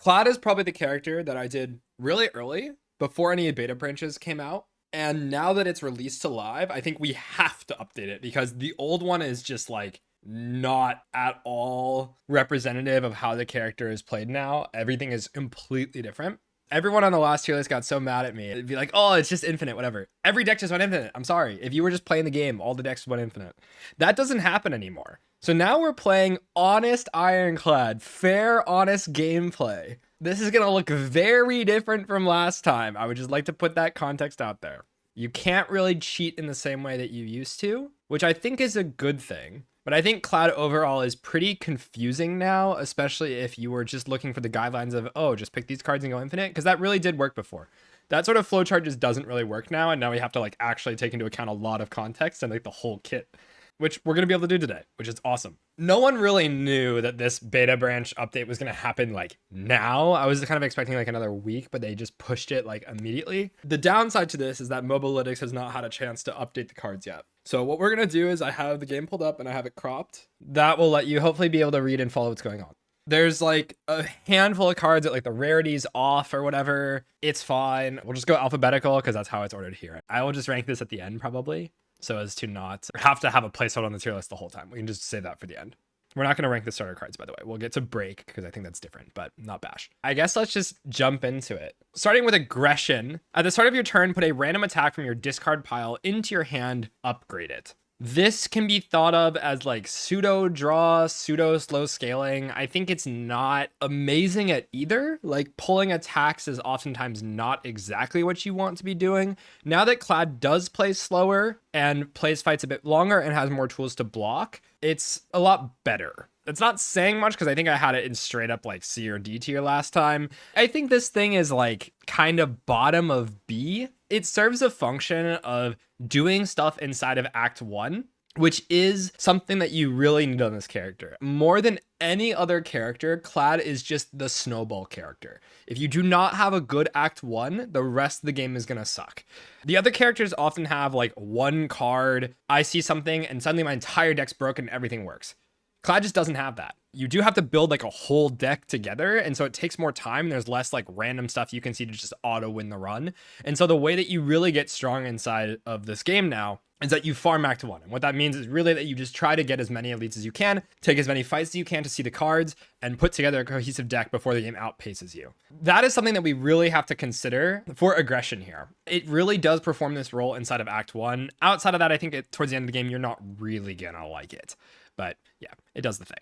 Clad is probably the character that I did really early before any beta branches came out. And now that it's released to live, I think we have to update it because the old one is just like not at all representative of how the character is played now. Everything is completely different. Everyone on the last tier list got so mad at me. It'd be like, oh, it's just infinite, whatever. Every deck just went infinite. I'm sorry. If you were just playing the game, all the decks went infinite. That doesn't happen anymore. So now we're playing honest Ironclad, fair, honest gameplay. This is going to look very different from last time. I would just like to put that context out there. You can't really cheat in the same way that you used to, which I think is a good thing. But I think Clad overall is pretty confusing now, especially if you were just looking for the guidelines of, oh, just pick these cards and go infinite, because that really did work before. That sort of flowchart just doesn't really work now, and now we have to like actually take into account a lot of context and like the whole kit, which we're going to be able to do today, which is awesome. No one really knew that this beta branch update was going to happen like now. I was kind of expecting like another week, but they just pushed it like immediately. The downside to this is that Mobalytics has not had a chance to update the cards yet. So what we're going to do is I have the game pulled up and I have it cropped. That will let you hopefully be able to read and follow what's going on. There's like a handful of cards that like the rarity's off or whatever. It's fine. We'll just go alphabetical because that's how it's ordered here. I will just rank this at the end probably, so as to not have to have a placeholder on the tier list the whole time. We can just save that for the end. We're not going to rank the starter cards, by the way. We'll get to break because I think that's different, but not bash. I guess let's just jump into it. Starting with aggression. At the start of your turn, put a random attack from your discard pile into your hand, upgrade it. This can be thought of as like pseudo draw, pseudo slow scaling. I think it's not amazing at either. Like pulling attacks is oftentimes not exactly what you want to be doing. Now that Clad does play slower and plays fights a bit longer and has more tools to block, it's a lot better. It's not saying much because I think I had it in straight up like C or D tier last time. I think this thing is like kind of bottom of B. It serves a function of doing stuff inside of Act 1, which is something that you really need on this character. More than any other character, Clad is just the snowball character. If you do not have a good Act 1, the rest of the game is going to suck. The other characters often have like one card, I see something, and suddenly my entire deck's broken and everything works. Clad just doesn't have that. You do have to build like a whole deck together, and so it takes more time. There's less like random stuff you can see to just auto win the run. And so the way that you really get strong inside of this game now is that you farm Act 1. And what that means is really that you just try to get as many elites as you can, take as many fights as you can to see the cards, and put together a cohesive deck before the game outpaces you. That is something that we really have to consider for aggression here. It really does perform this role inside of Act 1. Outside of that, I think towards the end of the game, you're not really gonna like it. But yeah, it does the thing.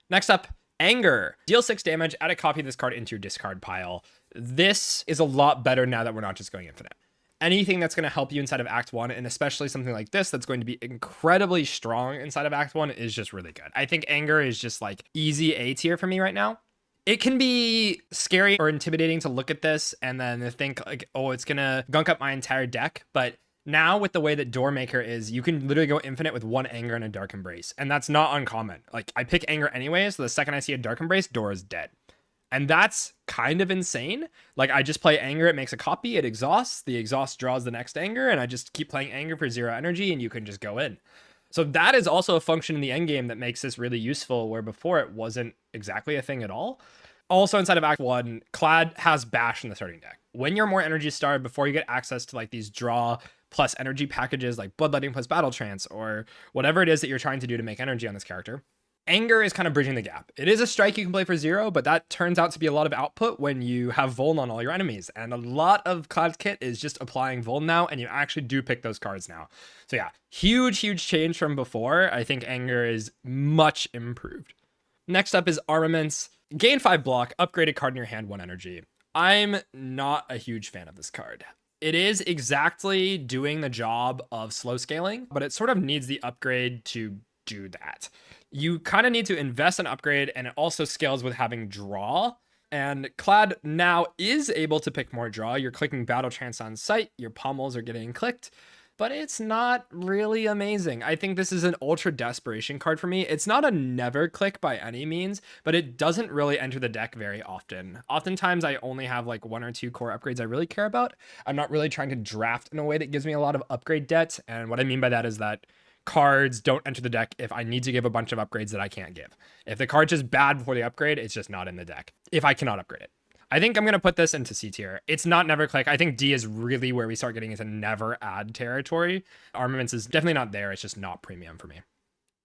Next up, Anger. Deal 6 damage, add a copy of this card into your discard pile. This is a lot better now that we're not just going infinite. Anything that's going to help you inside of Act 1, and especially something like this that's going to be incredibly strong inside of Act 1, is just really good. I think Anger is just like easy A tier for me right now. It can be scary or intimidating to look at this and then think like, oh, it's going to gunk up my entire deck, but now with the way that Doormaker is, you can literally go infinite with one Anger and a Dark Embrace. And that's not uncommon. Like I pick Anger anyway, so the second I see a Dark Embrace, Door is dead. And that's kind of insane. Like I just play Anger, it makes a copy, it exhausts, the exhaust draws the next Anger, and I just keep playing Anger for 0 energy and you can just go in. So that is also a function in the endgame that makes this really useful, where before it wasn't exactly a thing at all. Also inside of Act 1, Clad has Bash in the starting deck. When you're more energy starved, before you get access to like these draw plus energy packages like Bloodletting plus Battle Trance or whatever it is that you're trying to do to make energy on this character, Anger is kind of bridging the gap. It is a strike you can play for 0, but that turns out to be a lot of output when you have Vuln on all your enemies. And a lot of Clad's kit is just applying Vuln now, and you actually do pick those cards now. So yeah, huge change from before. I think Anger is much improved. Next up is Armaments. Gain 5 block, upgraded card in your hand, 1 energy. I'm not a huge fan of this card. It is exactly doing the job of slow scaling, but it sort of needs the upgrade to do that. You kind of need to invest in upgrade, and it also scales with having draw. And Clad now is able to pick more draw. You're clicking Battle Trance on sight, your pommels are getting clicked, but it's not really amazing. I think this is an ultra desperation card for me. It's not a never click by any means, but it doesn't really enter the deck very often. Oftentimes I only have like 1 or 2 core upgrades I really care about. I'm not really trying to draft in a way that gives me a lot of upgrade debt. And what I mean by that is that cards don't enter the deck if I need to give a bunch of upgrades that I can't give. If the card's just bad before the upgrade, it's just not in the deck if I cannot upgrade it. I think I'm going to put this into C tier. It's not never click. I think D is really where we start getting into never add territory. Armaments is definitely not there. It's just not premium for me.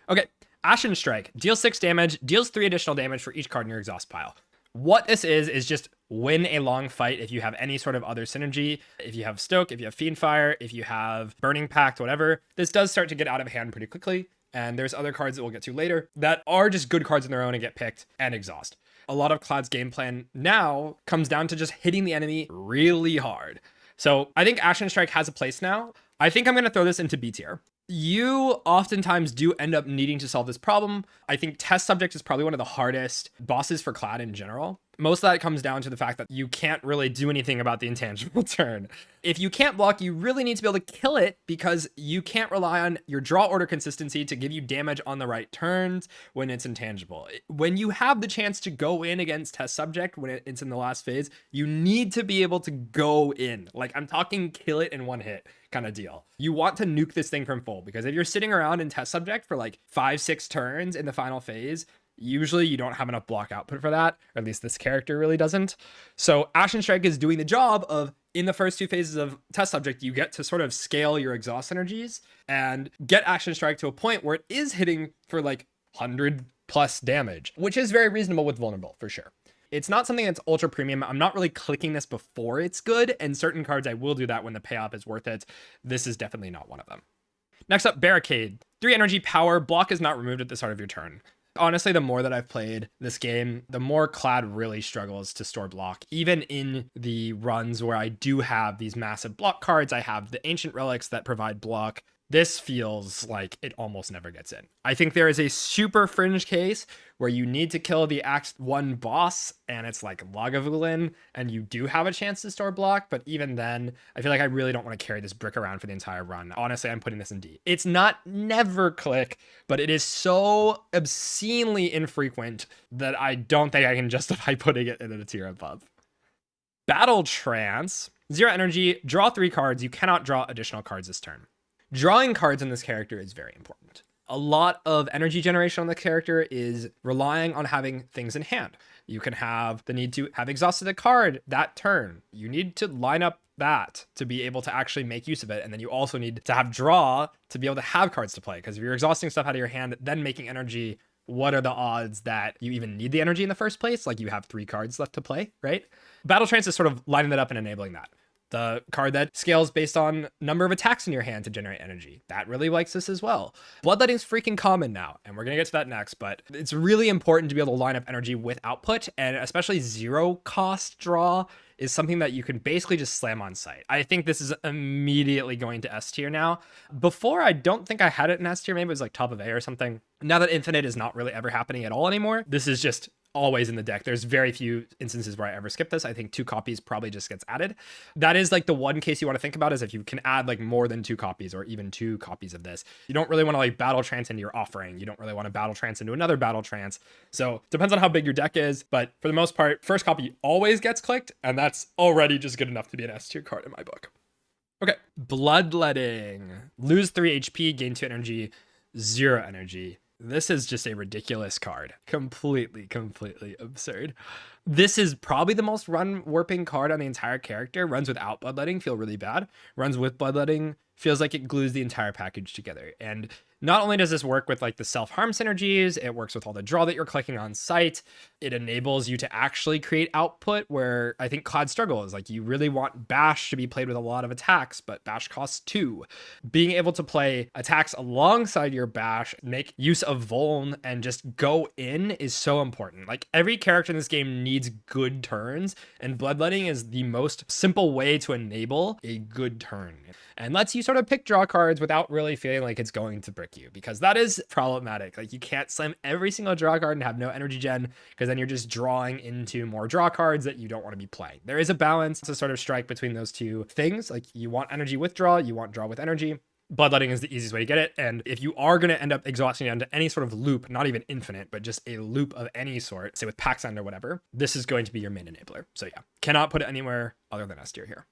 Okay, Ashen Strike. Deals 6 damage, deals 3 additional damage for each card in your exhaust pile. What this is just win a long fight if you have any sort of other synergy. If you have Stoke, if you have Fiend Fire, if you have Burning Pact, whatever. This does start to get out of hand pretty quickly. And there's other cards that we'll get to later that are just good cards on their own and get picked and exhaust. A lot of Clad's game plan now comes down to just hitting the enemy really hard. So I think Ashen Strike has a place now. I think I'm going to throw this into B tier. You oftentimes do end up needing to solve this problem. I think Test Subject is probably one of the hardest bosses for Clad in general. Most of that comes down to the fact that you can't really do anything about the intangible turn. If you can't block, you really need to be able to kill it because you can't rely on your draw order consistency to give you damage on the right turns when it's intangible. When you have the chance to go in against Test Subject when it's in the last phase, you need to be able to go in. Like, I'm talking kill it in one hit kind of deal. You want to nuke this thing from full because if you're sitting around in Test Subject for like 5-6 turns in the final phase, usually you don't have enough block output for that, or at least this character really doesn't. So Ashen Strike is doing the job of, in the first 2 phases of Test Subject, you get to sort of scale your exhaust energies and get Ashen Strike to a point where it is hitting for like 100 plus damage, which is very reasonable with Vulnerable for sure. It's not something that's ultra premium. I'm not really clicking this before it's good, and certain cards I will do that when the payoff is worth it. This is definitely not one of them. Next up, Barricade. 3 energy power, block is not removed at the start of your turn. Honestly, the more that I've played this game, the more Clad really struggles to store block. Even in the runs where I do have these massive block cards, I have the Ancient Relics that provide block. This feels like it almost never gets in. I think there is a super fringe case where you need to kill the Act 1 boss and it's like Lagavulin and you do have a chance to store block, but even then, I feel like I really don't want to carry this brick around for the entire run. Honestly, I'm putting this in D. It's not never click, but it is so obscenely infrequent that I don't think I can justify putting it in a tier above. Battle Trance. 0 energy, draw 3 cards. You cannot draw additional cards this turn. Drawing cards in this character is very important. A lot of energy generation on the character is relying on having things in hand. You can have the need to have exhausted a card that turn. You need to line up that to be able to actually make use of it. And then you also need to have draw to be able to have cards to play. Because if you're exhausting stuff out of your hand, then making energy, what are the odds that you even need the energy in the first place? Like you have 3 cards left to play, right? Battle Trance is sort of lining that up and enabling that. The card that scales based on number of attacks in your hand to generate energy. That really likes this as well. Bloodletting's freaking common now, and we're going to get to that next, but it's really important to be able to line up energy with output, and especially 0 cost draw is something that you can basically just slam on sight. I think this is immediately going to S tier now. Before, I don't think I had it in S tier. Maybe it was like top of A or something. Now that Infinite is not really ever happening at all anymore, this is just always in the deck. There's very few instances where I ever skip this. I think 2 copies probably just gets added. That is like the one case you want to think about is if you can add like more than 2 copies or even 2 copies of this. You don't really want to like Battle Trance into your offering. You don't really want to Battle Trance into another Battle Trance. So depends on how big your deck is, but for the most part, first copy always gets clicked, and that's already just good enough to be an S tier card in my book. Okay, Bloodletting. Lose 3 HP, gain 2 energy, 0 energy. This is just a ridiculous card. Completely absurd. This is probably the most run warping card on the entire character. Runs without Bloodletting feel really bad. Runs with Bloodletting feels like it glues the entire package together. And not only does this work with like the self-harm synergies, it works with all the draw that you're clicking on site. It enables you to actually create output where I think Clad struggle is like you really want Bash to be played with a lot of attacks, but Bash costs 2. Being able to play attacks alongside your Bash, make use of Vuln, and just go in is so important. Like every character in this game needs good turns, and Bloodletting is the most simple way to enable a good turn. And lets you sort of pick draw cards without really feeling like it's going to brick you, because that is problematic. Like you can't slam every single draw card and have no energy gen, because then you're just drawing into more draw cards that you don't want to be playing. There is a balance to sort of strike between those 2 things. Like you want energy with draw, you want draw with energy. Bloodletting is the easiest way to get it. And if you are going to end up exhausting onto any sort of loop, not even infinite, but just a loop of any sort, say with Pact or whatever, this is going to be your main enabler. So yeah, cannot put it anywhere other than S tier here.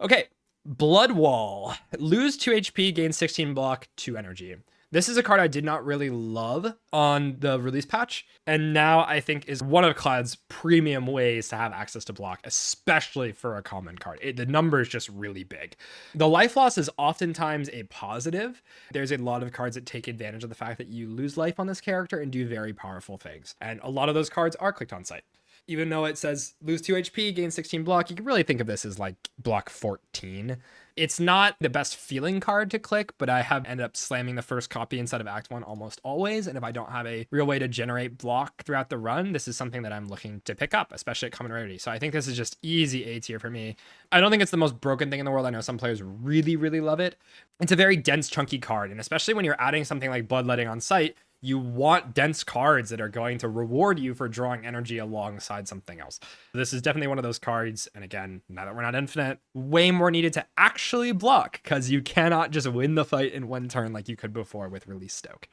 Okay. Blood Wall. Lose 2 HP, gain 16 block, 2 energy. This is a card I did not really love on the release patch, and now I think is one of Clad's premium ways to have access to block, especially for a common card. The number is just really big. The life loss is oftentimes a positive. There's a lot of cards that take advantage of the fact that you lose life on this character and do very powerful things, and a lot of those cards are clicked on site. Even though it says lose 2 HP, gain 16 block, you can really think of this as like block 14. It's not the best feeling card to click, but I have ended up slamming the first copy inside of Act 1 almost always. And if I don't have a real way to generate block throughout the run, this is something that I'm looking to pick up, especially at common rarity. So I think this is just easy A tier for me. I don't think it's the most broken thing in the world. I know some players really, really love it. It's a very dense, chunky card. And especially when you're adding something like Bloodletting on site, you want dense cards that are going to reward you for drawing energy alongside something else. This is definitely one of those cards. And again, now that we're not infinite, way more needed to actually block, because you cannot just win the fight in one turn like you could before with Release Stoke.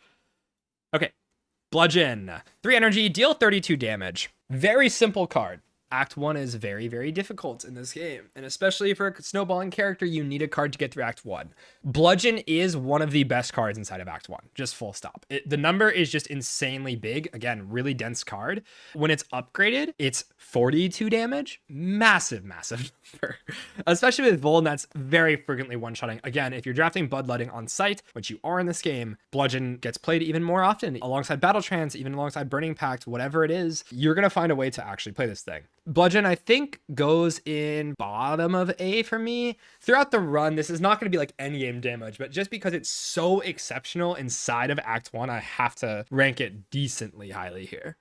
Okay, Bludgeon. 3 energy, deal 32 damage. Very simple card. Act 1 is very, very difficult in this game. And especially for a snowballing character, you need a card to get through Act 1. Bludgeon is one of the best cards inside of Act 1. Just full stop. The number is just insanely big. Again, really dense card. When it's upgraded, it's 42 damage. Massive, massive number. Especially with Vuln, that's very frequently one-shotting. Again, if you're drafting Bloodletting on site, which you are in this game, Bludgeon gets played even more often. Alongside Battle Trance, even alongside Burning Pact, whatever it is, you're going to find a way to actually play this thing. Bludgeon, I think, goes in bottom of A for me. Throughout the run, this is not going to be like endgame damage, but just because it's so exceptional inside of Act 1, I have to rank it decently highly here.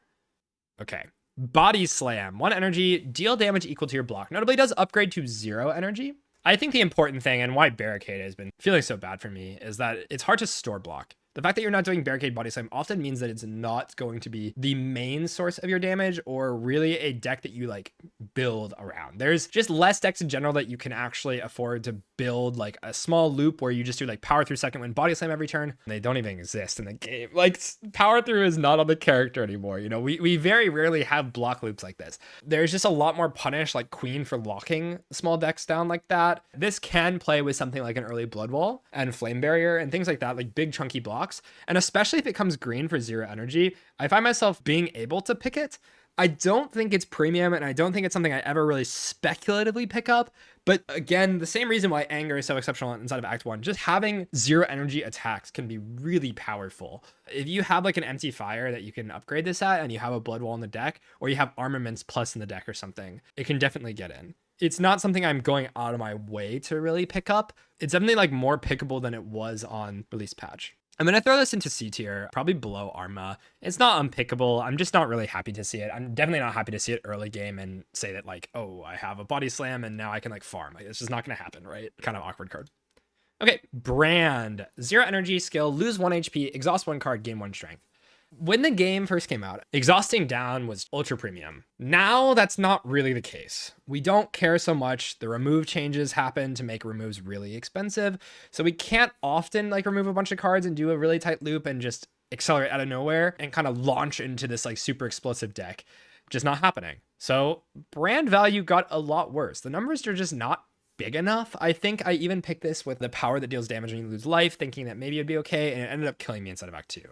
Okay. Body Slam. 1 energy, deal damage equal to your block. Notably, does upgrade to 0 energy. I think the important thing, and why Barricade has been feeling so bad for me, is that it's hard to store block. The fact that you're not doing Barricade Body Slam often means that it's not going to be the main source of your damage, or really a deck that you like build around. There's just less decks in general that you can actually afford to build like a small loop where you just do like Power Through Second Wind Body Slam every turn. They don't even exist in the game. Like, Power Through is not on the character anymore. You know, we very rarely have block loops like this. There's just a lot more punish, like Queen, for locking small decks down like that. This can play with something like an early Blood Wall and Flame Barrier and things like that, like big chunky blocks. And especially if it comes green for 0 energy, I find myself being able to pick it. I don't think it's premium, and I don't think it's something I ever really speculatively pick up. But again, the same reason why Anger is so exceptional inside of Act 1, just having 0 energy attacks can be really powerful. If you have like an empty fire that you can upgrade this at, and you have a Blood Wall in the deck, or you have Armaments plus in the deck or something, it can definitely get in. It's not something I'm going out of my way to really pick up. It's definitely like more pickable than it was on release patch. I'm going to throw this into C tier, probably below Arma. It's not unpickable. I'm just not really happy to see it. I'm definitely not happy to see it early game and say that like, oh, I have a Body Slam and now I can like farm. Like, it's just not going to happen, right? Kind of awkward card. Okay, Brand. 0 energy, skill, lose 1 HP, exhaust 1 card, gain 1 strength. When the game first came out, exhausting down was ultra premium. Now that's not really the case. We don't care so much. The remove changes happen to make removes really expensive. So we can't often like remove a bunch of cards and do a really tight loop and just accelerate out of nowhere and kind of launch into this like super explosive deck. Just not happening. So brand value got a lot worse. The numbers are just not big enough. I think I even picked this with the power that deals damage when you lose life, thinking that maybe it'd be okay, and it ended up killing me inside of Act 2.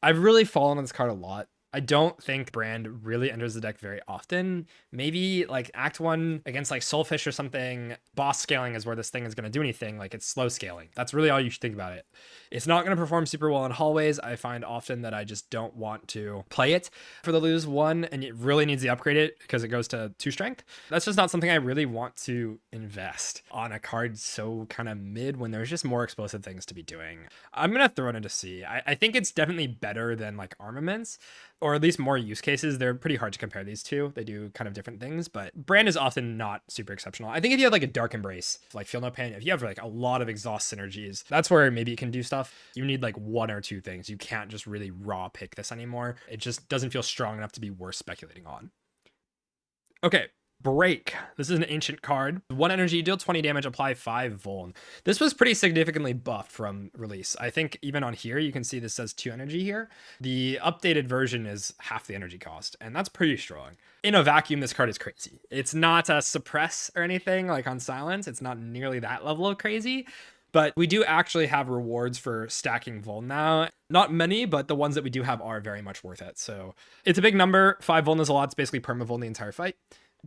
I've really fallen on this card a lot. I don't think Brand really enters the deck very often. Maybe like Act 1 against like Soulfish or something, boss scaling is where this thing is going to do anything. Like, it's slow scaling. That's really all you should think about it. It's not going to perform super well in hallways. I find often that I just don't want to play it for the lose 1, and it really needs to upgrade it because it goes to 2 strength. That's just not something I really want to invest on a card so kind of mid when there's just more explosive things to be doing. I'm going to throw it into C. I think it's definitely better than like Armaments, or at least more use cases. They're pretty hard to compare these two. They do kind of different things, but Brand is often not super exceptional. I think if you have like a Dark Embrace, like Feel No Pain, if you have like a lot of exhaust synergies, that's where maybe it can do stuff. You need like 1 or 2 things. You can't just really raw pick this anymore. It just doesn't feel strong enough to be worth speculating on. Okay. Break. This is an ancient card. 1 energy, deal 20 damage, apply 5 vuln. This was pretty significantly buffed from release. I think even on here, you can see this says 2 energy here. The updated version is half the energy cost, and that's pretty strong. In a vacuum, this card is crazy. It's not a suppress or anything like on Silence. It's not nearly that level of crazy, But we do actually have rewards for stacking Vuln now. Not many, but the ones that we do have are very much worth it. So it's a big number. 5 Vuln is a lot. It's basically perma Vuln the entire fight.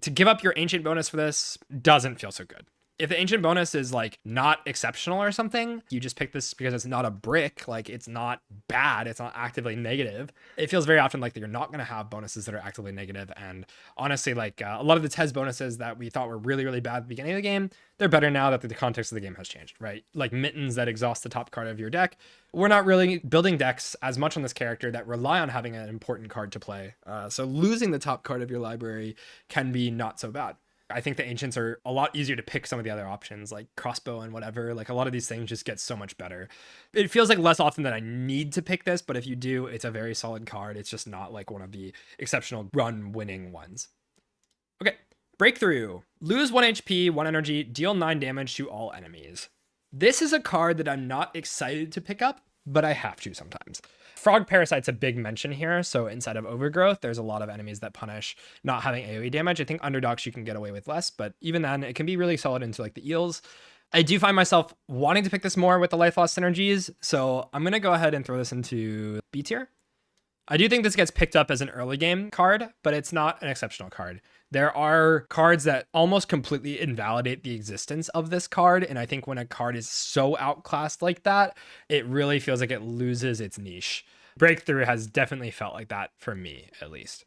To give up your Ancient bonus for this doesn't feel so good. If the Ancient bonus is like not exceptional or something, you just pick this because it's not a brick, like it's not bad, it's not actively negative. It feels very often like that you're not going to have bonuses that are actively negative. And honestly, like a lot of the TES bonuses that we thought were really, really bad at the beginning of the game, they're better now that the context of the game has changed, right? Like Mittens that exhaust the top card of your deck. We're not really building decks as much on this character that rely on having an important card to play. So losing the top card of your library can be not so bad. I think the Ancients are a lot easier to pick some of the other options like crossbow and whatever. Like a lot of these things just get so much better. It feels like less often that I need to pick this, but if you do, it's a very solid card. It's just not like one of the exceptional run winning ones. Okay, Breakthrough. Lose 1 HP, 1 energy, deal 9 damage to all enemies. This is a card that I'm not excited to pick up, but I have to sometimes. Frog Parasite's a big mention here. So inside of Overgrowth, there's a lot of enemies that punish not having AoE damage. I think Underdogs you can get away with less, but even then it can be really solid into like the eels. I do find myself wanting to pick this more with the life loss synergies. So I'm going to go ahead and throw this into B tier. I do think this gets picked up as an early game card, but it's not an exceptional card. There are cards that almost completely invalidate the existence of this card. And I think when a card is so outclassed like that, it really feels like it loses its niche. Breakthrough has definitely felt like that for me, at least.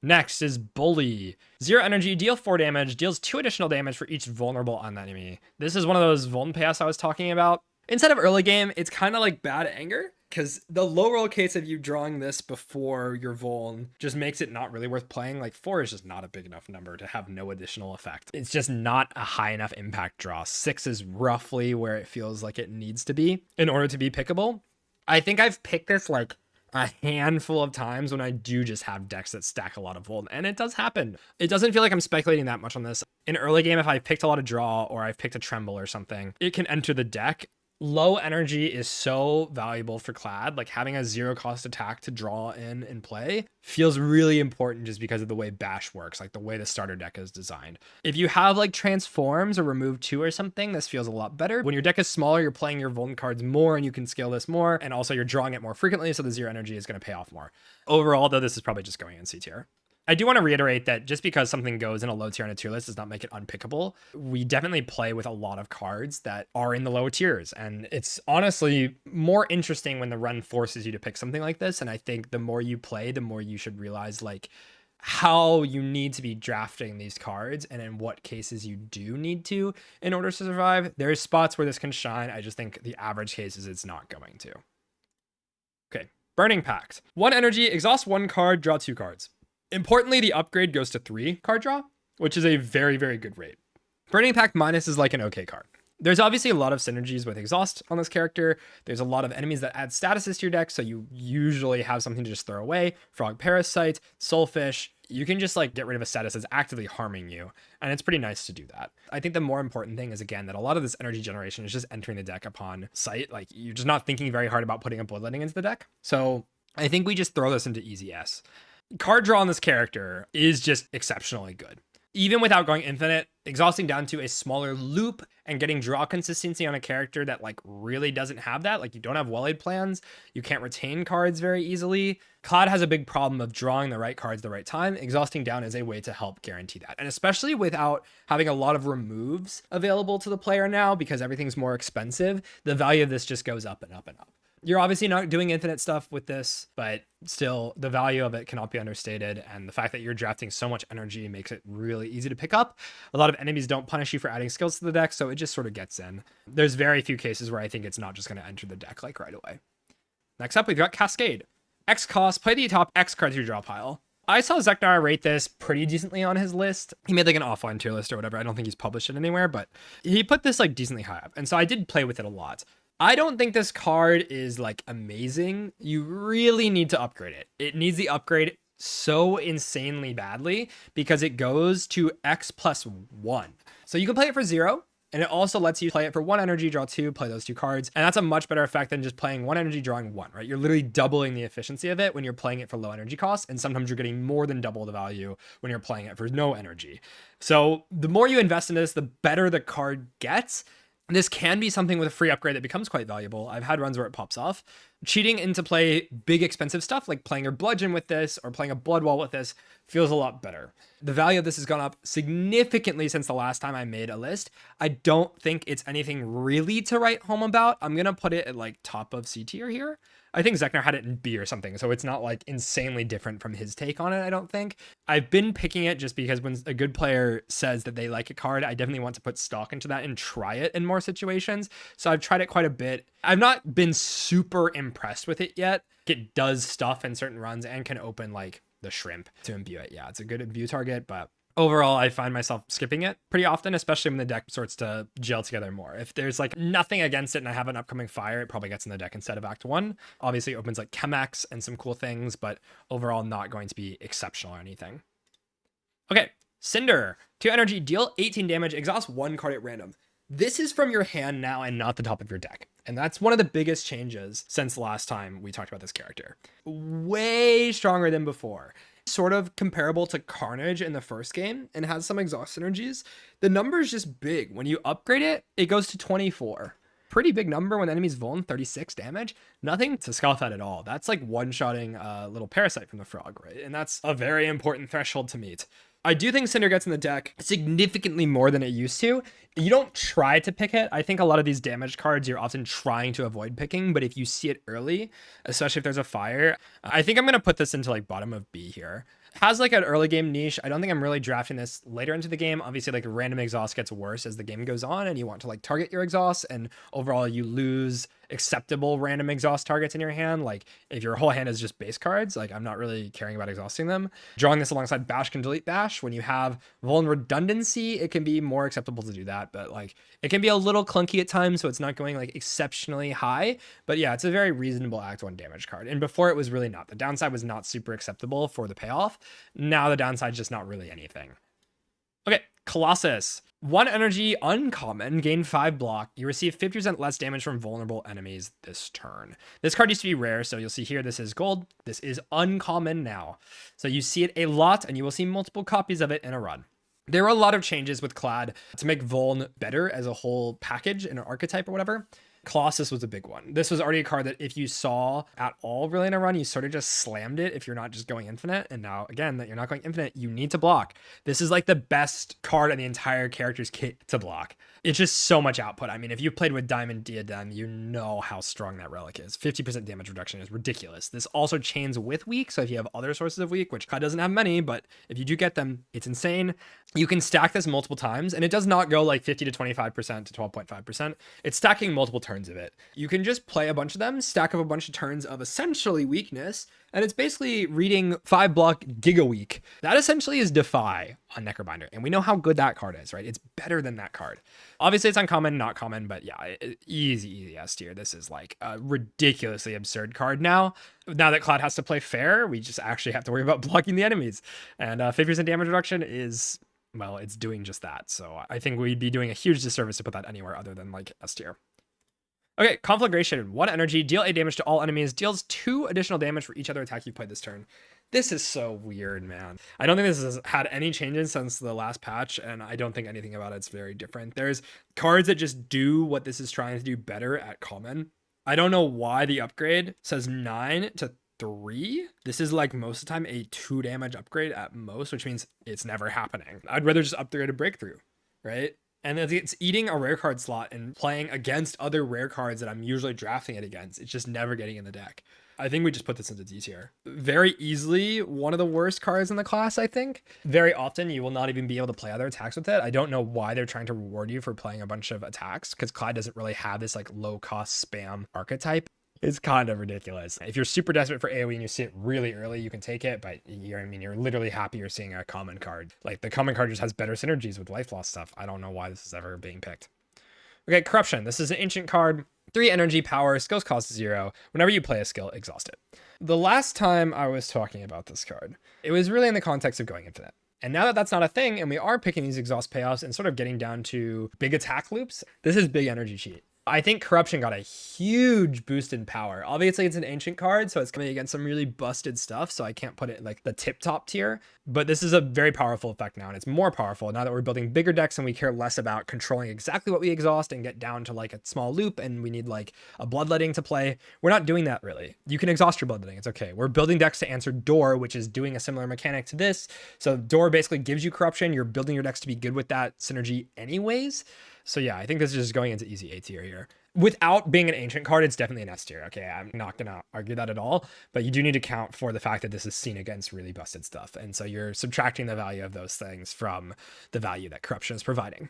Next is Bully. 0 energy, deal 4 damage, deals 2 additional damage for each vulnerable on enemy. This is one of those Vuln payoffs I was talking about. Instead of early game, it's kind of like bad anger, because the low roll case of you drawing this before your Vuln just makes it not really worth playing. Like 4 is just not a big enough number to have no additional effect. It's just not a high enough impact draw. 6 is roughly where it feels like it needs to be in order to be pickable. I think I've picked this like a handful of times when I do just have decks that stack a lot of Vuln, and it does happen. It doesn't feel like I'm speculating that much on this. In early game, if I've picked a lot of draw or I've picked a tremble or something, it can enter the deck. Low energy is so valuable for Clad. Like having a 0 cost attack to draw in and play feels really important just because of the way Bash works, like the way the starter deck is designed. If you have like transforms or remove 2 or something, this feels a lot better. When your deck is smaller, you're playing your Vuln cards more and you can scale this more. And also you're drawing it more frequently, so the 0 energy is going to pay off more. Overall, though, this is probably just going in C tier. I do want to reiterate that just because something goes in a low tier on a tier list does not make it unpickable. We definitely play with a lot of cards that are in the lower tiers. And it's honestly more interesting when the run forces you to pick something like this. And I think the more you play, the more you should realize like how you need to be drafting these cards and in what cases you do need to in order to survive. There's spots where this can shine. I just think the average cases it's not going to. Okay, Burning Pact. 1 energy, exhaust 1 card, draw 2 cards. Importantly, the upgrade goes to 3 card draw, which is a very, very good rate. Burning Pact minus is like an okay card. There's obviously a lot of synergies with exhaust on this character. There's a lot of enemies that add statuses to your deck, so you usually have something to just throw away. Frog Parasite, Soulfish. You can just like get rid of a status that's actively harming you, and it's pretty nice to do that. I think the more important thing is, again, that a lot of this energy generation is just entering the deck upon sight. Like you're just not thinking very hard about putting a Bloodletting into the deck. So I think we just throw this into easy S. Card draw on this character is just exceptionally good. Even without going infinite, exhausting down to a smaller loop and getting draw consistency on a character that like really doesn't have that, like you don't have well-laid plans, you can't retain cards very easily. Clad has a big problem of drawing the right cards at the right time. Exhausting down is a way to help guarantee that. And especially without having a lot of removes available to the player now, because everything's more expensive, the value of this just goes up and up and up. You're obviously not doing infinite stuff with this, but still the value of it cannot be understated. And the fact that you're drafting so much energy makes it really easy to pick up. A lot of enemies don't punish you for adding skills to the deck, so it just sort of gets in. There's very few cases where I think it's not just going to enter the deck like right away. Next up, we've got Cascade. X cost, play the top X cards to your draw pile. I saw Zeknar rate this pretty decently on his list. He made like an offline tier list or whatever. I don't think he's published it anywhere, but he put this like decently high up. And so I did play with it a lot. I don't think this card is like amazing. You really need to upgrade it. It needs the upgrade so insanely badly because it goes to X plus 1. So you can play it for 0, and it also lets you play it for 1 energy, draw 2, play those 2 cards. And that's a much better effect than just playing 1 energy, drawing 1, right? You're literally doubling the efficiency of it when you're playing it for low energy costs. And sometimes you're getting more than double the value when you're playing it for no energy. So the more you invest in this, the better the card gets. This can be something with a free upgrade that becomes quite valuable. I've had runs where it pops off. Cheating into play big expensive stuff like playing your Bludgeon with this or playing a Blood Wall with this feels a lot better. The value of this has gone up significantly since the last time I made a list. I don't think it's anything really to write home about. I'm going to put it at like top of C tier here. I think Zechner had it in B or something, so it's not like insanely different from his take on it, I don't think. I've been picking it just because when a good player says that they like a card, I definitely want to put stock into that and try it in more situations. So I've tried it quite a bit. I've not been super impressed with it yet. It does stuff in certain runs and can open like the shrimp to imbue it. Yeah, it's a good imbue target, but overall, I find myself skipping it pretty often, especially when the deck starts to gel together more. If there's like nothing against it and I have an upcoming fire, it probably gets in the deck instead of Act 1. Obviously, it opens like Chemex and some cool things, but overall not going to be exceptional or anything. Okay, Cinder. 2 energy, deal 18 damage, exhaust 1 card at random. This is from your hand now and not the top of your deck. And that's one of the biggest changes since the last time we talked about this character. Way stronger than before. Sort of comparable to Carnage in the first game and has some exhaust synergies. The number is just big. When you upgrade it, it goes to 24. Pretty big number when enemies vuln, 36 damage. Nothing to scoff at all. That's like one-shotting a little parasite from the frog, right? And that's a very important threshold to meet. I do think Cinder gets in the deck significantly more than it used to. You don't try to pick it. I think a lot of these damage cards you're often trying to avoid picking, but if you see it early, especially if there's a fire, I think I'm going to put this into like bottom of B here. Has like an early game niche. I don't think I'm really drafting this later into the game. Obviously, like random exhaust gets worse as the game goes on and you want to like target your exhaust, and overall you lose acceptable random exhaust targets in your hand. Like if your whole hand is just base cards, like I'm not really caring about exhausting them. Drawing this alongside Bash can delete Bash. When you have vuln redundancy, it can be more acceptable to do that, but like it can be a little clunky at times, so it's not going like exceptionally high. But yeah, it's a very reasonable Act 1 damage card. And before it was really not. The downside was not super acceptable for the payoff. Now the downside is just not really anything. Okay, Colossus. 1 energy, uncommon, gain 5 block. You receive 50% less damage from vulnerable enemies this turn. This card used to be rare, so you'll see here this is gold. This is uncommon now. So you see it a lot, and you will see multiple copies of it in a run. There are a lot of changes with Clad to make Vuln better as a whole package in an archetype or whatever. Colossus was a big one. This was already a card that if you saw at all really in a run, you sort of just slammed it if you're not just going infinite. And now, again, that you're not going infinite, you need to block. This is like the best card in the entire character's kit to block. It's just so much output. I mean, if you've played with Diamond Diadem, you know how strong that relic is. 50% damage reduction is ridiculous. This also chains with weak, so if you have other sources of weak, which Clad doesn't have many, but if you do get them, it's insane. You can stack this multiple times, and it does not go like 50 to 25% to 12.5%. It's stacking multiple turns of it. You can just play a bunch of them, stack up a bunch of turns of essentially weakness, and it's basically reading 5 block Giga Weak. That essentially is Defy on Necrobinder, and we know how good that card is, right? It's better than that card. Obviously, it's uncommon, not common, but yeah, easy S tier. This is like a ridiculously absurd card now. Now that Clad has to play fair, we just actually have to worry about blocking the enemies. And 50% damage reduction is, well, it's doing just that. So I think we'd be doing a huge disservice to put that anywhere other than like S tier. Okay, Conflagration. 1 energy, deal 8 damage to all enemies, deals 2 additional damage for each other attack you played this turn. This is so weird, man. I don't think this has had any changes since the last patch, and I don't think anything about it's very different. There's cards that just do what this is trying to do better at common. I don't know why the upgrade says 9 to 3. This is like most of the time a 2 damage upgrade at most, which means it's never happening. I'd rather just upgrade a breakthrough, right? And it's eating a rare card slot and playing against other rare cards that I'm usually drafting it against. It's just never getting in the deck. I think we just put this into D tier. Very easily one of the worst cards in the class, I think. Very often you will not even be able to play other attacks with it. I don't know why they're trying to reward you for playing a bunch of attacks, because Clyde doesn't really have this like low cost spam archetype. It's kind of ridiculous. If you're super desperate for AoE and you see it really early, you can take it, but you're literally happy you're seeing a common card. Like the common card just has better synergies with life loss stuff. I don't know why this is ever being picked. Okay, Corruption. This is an ancient card. 3 energy, power, skills cost 0. Whenever you play a skill, exhaust it. The last time I was talking about this card, it was really in the context of going infinite. And now that that's not a thing, and we are picking these exhaust payoffs and sort of getting down to big attack loops, this is big energy cheat. I think Corruption got a huge boost in power. Obviously, it's an ancient card, so it's coming against some really busted stuff, so I can't put it in like the tip-top tier. But this is a very powerful effect now, and it's more powerful now that we're building bigger decks and we care less about controlling exactly what we exhaust and get down to like a small loop and we need like a Bloodletting to play. We're not doing that really. You can exhaust your Bloodletting, it's okay. We're building decks to answer Door, which is doing a similar mechanic to this. So Door basically gives you corruption. You're building your decks to be good with that synergy anyways. So yeah, I think this is just going into easy A tier here. Without being an ancient card, it's definitely an S tier. Okay, I'm not gonna argue that at all, but you do need to count for the fact that this is seen against really busted stuff. And so you're subtracting the value of those things from the value that corruption is providing.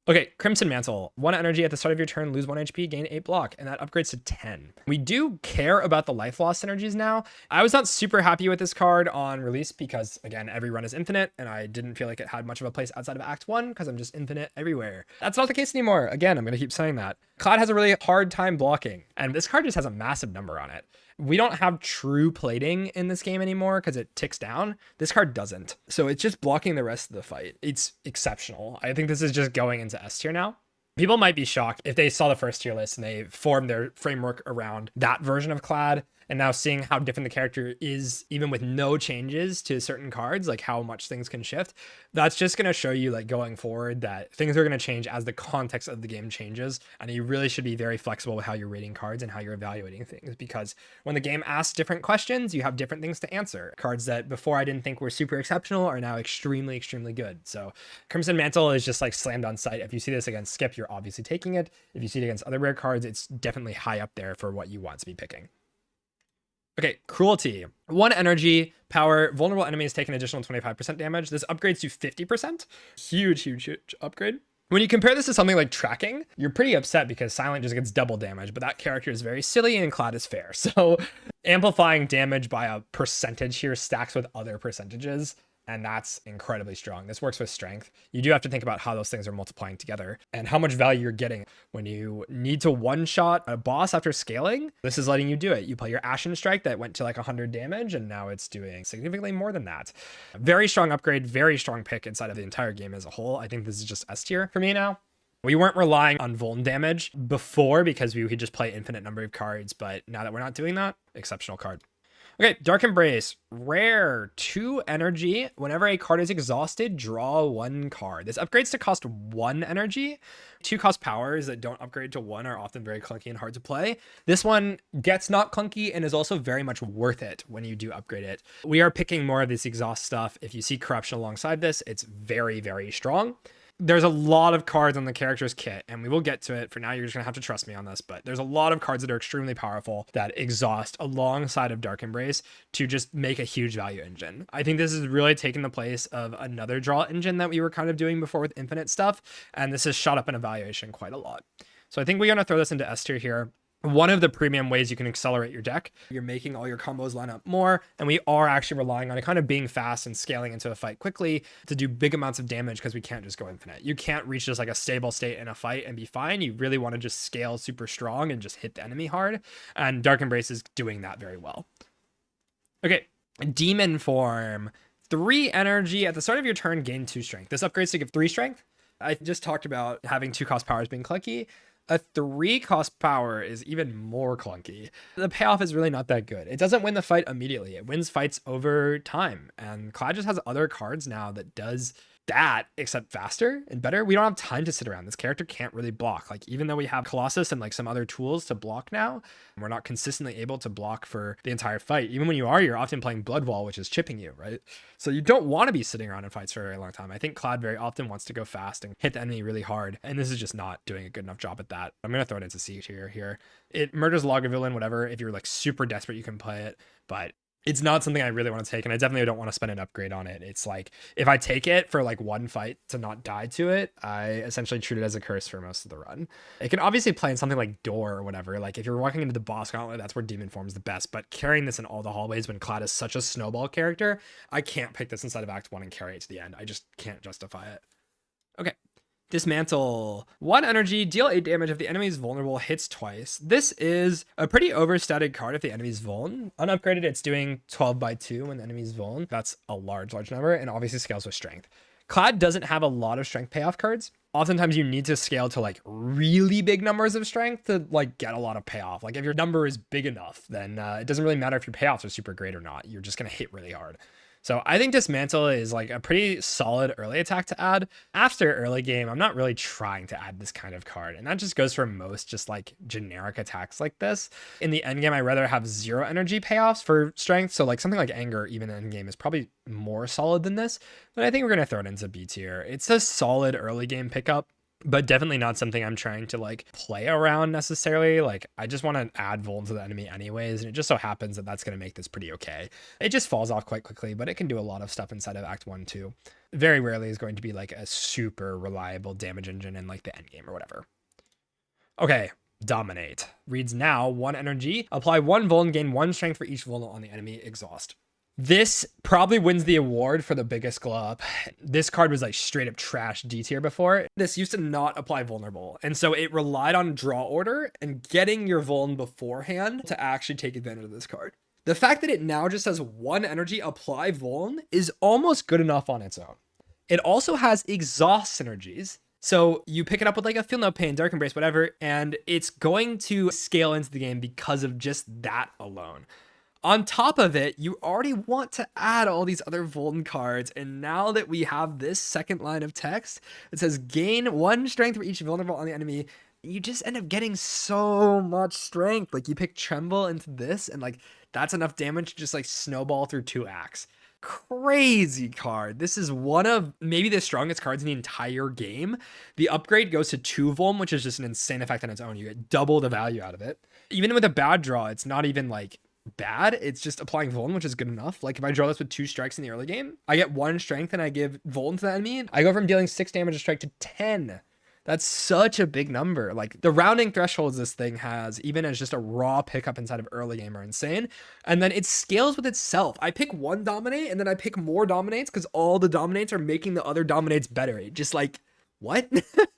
Okay, Crimson Mantle. 1 energy at the start of your turn, lose 1 HP, gain 8 block, and that upgrades to 10. We do care about the life loss synergies now. I was not super happy with this card on release because, again, every run is infinite, and I didn't feel like it had much of a place outside of Act 1 because I'm just infinite everywhere. That's not the case anymore. Again, I'm going to keep saying that. Cloud has a really hard time blocking, and this card just has a massive number on it. We don't have true plating in this game anymore because it ticks down. This card doesn't. So it's just blocking the rest of the fight. It's exceptional. I think this is just going into S tier now. People might be shocked if they saw the first tier list and they formed their framework around that version of Clad. And now seeing how different the character is, even with no changes to certain cards, like how much things can shift, that's just going to show you like going forward that things are going to change as the context of the game changes. And you really should be very flexible with how you're rating cards and how you're evaluating things, because when the game asks different questions, you have different things to answer. Cards that before I didn't think were super exceptional are now extremely, extremely good. So Crimson Mantle is just like slammed on sight. If you see this against Skip, you're obviously taking it. If you see it against other rare cards, it's definitely high up there for what you want to be picking. Okay, Cruelty. 1 energy, power, vulnerable enemies take an additional 25% damage. This upgrades to 50%. Huge, huge, huge upgrade. When you compare this to something like Tracking, you're pretty upset because Silent just gets double damage, but that character is very silly and Clad is fair. So amplifying damage by a percentage here stacks with other percentages, and that's incredibly strong. This works with strength. You do have to think about how those things are multiplying together and how much value you're getting when you need to one-shot a boss after scaling. This is letting you do it. You play your Ashen Strike that went to like 100 damage, and now it's doing significantly more than that. Very strong upgrade, very strong pick inside of the entire game as a whole. I think this is just S tier for me now. We weren't relying on vuln damage before because we could just play infinite number of cards, but now that we're not doing that, exceptional card. Okay, Dark Embrace, rare, 2 energy. Whenever a card is exhausted, draw 1 card. This upgrades to cost 1 energy. 2 cost powers that don't upgrade to 1 are often very clunky and hard to play. This one gets not clunky and is also very much worth it when you do upgrade it. We are picking more of this exhaust stuff. If you see corruption alongside this, it's very, very strong. There's a lot of cards on the character's kit, and we will get to it. For now, you're just gonna have to trust me on this, but there's a lot of cards that are extremely powerful that exhaust alongside of Dark Embrace to just make a huge value engine. I think this is really taking the place of another draw engine that we were kind of doing before with infinite stuff, and this has shot up in evaluation quite a lot. So I think we're gonna throw this into S tier here. One of the premium ways you can accelerate your deck, you're making all your combos line up more, and we are actually relying on it kind of being fast and scaling into a fight quickly to do big amounts of damage because we can't just go infinite. You can't reach just like a stable state in a fight and be fine. You really want to just scale super strong and just hit the enemy hard, and Dark Embrace is doing that very well. Okay, Demon Form. 3 energy at the start of your turn, gain 2 strength. This upgrades to give 3 strength. I just talked about having 2 cost powers being clunky. A 3 cost power is even more clunky. The payoff is really not that good. It doesn't win the fight immediately. It wins fights over time. And Cloud just has other cards now that does that, except faster and better. We don't have time to sit around. This character can't really block. Like, even though we have Colossus and like some other tools to block now, we're not consistently able to block for the entire fight. Even when you are, you're often playing Blood Wall, which is chipping you, right? So you don't want to be sitting around in fights for a very long time. I think Cloud very often wants to go fast and hit the enemy really hard, and this is just not doing a good enough job at that. I'm gonna throw it into C tier here. It murders Lagavulin, whatever. If you're like super desperate, you can play it, but it's not something I really want to take, and I definitely don't want to spend an upgrade on it. It's like, if I take it for like 1 fight to not die to it, I essentially treat it as a curse for most of the run. It can obviously play in something like Door or whatever. Like, if you're walking into the boss gauntlet, that's where Demon Form's the best, but carrying this in all the hallways when Clad is such a snowball character, I can't pick this inside of Act 1 and carry it to the end. I just can't justify it. Okay. Dismantle. 1 energy, deal 8 damage if the enemy is vulnerable, hits twice. This is a pretty overstated card if the enemy's vuln. Unupgraded, it's doing 12/2 when the enemy's vuln. That's a large number, and obviously scales with strength. Clad doesn't have a lot of strength payoff cards. Oftentimes you need to scale to like really big numbers of strength to like get a lot of payoff. Like, if your number is big enough, then it doesn't really matter if your payoffs are super great or not. You're just gonna hit really hard. So I think Dismantle is like a pretty solid early attack to add. After early game, I'm not really trying to add this kind of card. And that just goes for most just like generic attacks like this. In the end game, I'd rather have 0 energy payoffs for strength. So like something like Anger, even in game, is probably more solid than this. But I think we're going to throw it into B tier. It's a solid early game pickup, but definitely not something I'm trying to like play around necessarily. Like I just want to add Vuln to the enemy anyways, and it just so happens that that's going to make this pretty okay. It just falls off quite quickly, but it can do a lot of stuff inside of Act 1 too. Very rarely is going to be like a super reliable damage engine in like the end game or whatever. Okay, Dominate. Reads now 1 energy, apply 1 Vuln, gain 1 strength for each Vuln on the enemy, exhaust. This probably wins the award for the biggest glow up. This card was like straight up trash D tier before. This used to not apply vulnerable, and so it relied on draw order and getting your vuln beforehand to actually take advantage of this card. The fact that it now just has 1 energy apply vuln is almost good enough on its own. It also has exhaust synergies. So you pick it up with like a Feel No Pain, Dark Embrace, whatever, and it's going to scale into the game because of just that alone. On top of it, you already want to add all these other Vuln cards, and now that we have this second line of text, it says gain 1 strength for each vulnerable on the enemy, you just end up getting so much strength. Like you pick Tremble into this, and like that's enough damage to just like snowball through 2 acts. Crazy card. This is one of maybe the strongest cards in the entire game. The upgrade goes to 2 Vuln, which is just an insane effect on its own. You get double the value out of it. Even with a bad draw, it's not even like bad. It's just applying Vuln, which is good enough. Like if I draw this with 2 strikes in the early game, I get 1 strength and I give Vuln to the enemy. I go from dealing 6 damage a strike to 10. That's such a big number. Like the rounding thresholds this thing has, even as just a raw pickup inside of early game, are insane. And then it scales with itself. I pick 1 dominate and then I pick more dominates because all the dominates are making the other dominates better. It just like, what?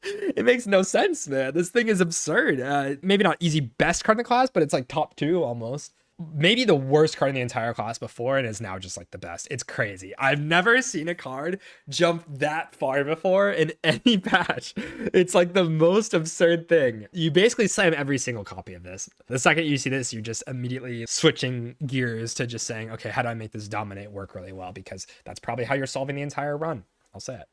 It makes no sense, man. This thing is absurd. Maybe not easy best card in the class, but it's like top 2 almost. Maybe the worst card in the entire class before, and is now just like the best. It's crazy. I've never seen a card jump that far before in any patch. It's like the most absurd thing. You basically slam every single copy of this. The second you see this, you're just immediately switching gears to just saying, okay, how do I make this dominate work really well? Because that's probably how you're solving the entire run. I'll say it.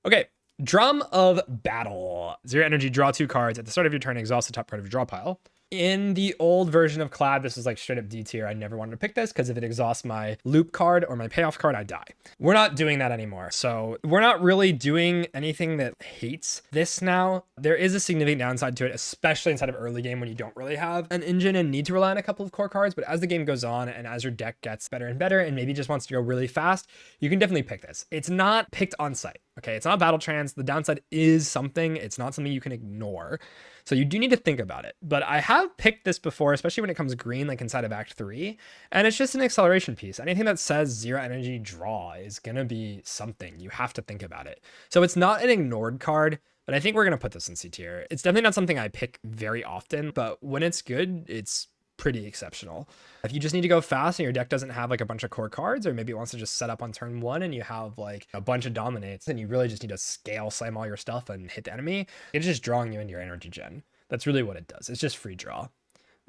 Okay. Drum of Battle. 0 energy, draw 2 cards. At the start of your turn, exhaust the top card of your draw pile. In the old version of Clad, this was like straight up D tier. I never wanted to pick this because if it exhausts my loop card or my payoff card, I die. We're not doing that anymore. So we're not really doing anything that hates this now. There is a significant downside to it, especially inside of early game when you don't really have an engine and need to rely on a couple of core cards. But as the game goes on and as your deck gets better and better and maybe just wants to go really fast, you can definitely pick this. It's not picked on site. Okay, it's not battle trance. The downside is something. It's not something you can ignore. So you do need to think about it. But I have picked this before, especially when it comes green, like inside of Act 3. And it's just an acceleration piece. Anything that says 0 energy draw is going to be something. You have to think about it. So it's not an ignored card, but I think we're going to put this in C tier. It's definitely not something I pick very often, but when it's good, it's pretty exceptional. If you just need to go fast and your deck doesn't have like a bunch of core cards, or maybe it wants to just set up on turn 1 and you have like a bunch of dominates and you really just need to scale slam all your stuff and hit the enemy, it's just drawing you into your energy gen. That's really what it does. It's just free draw.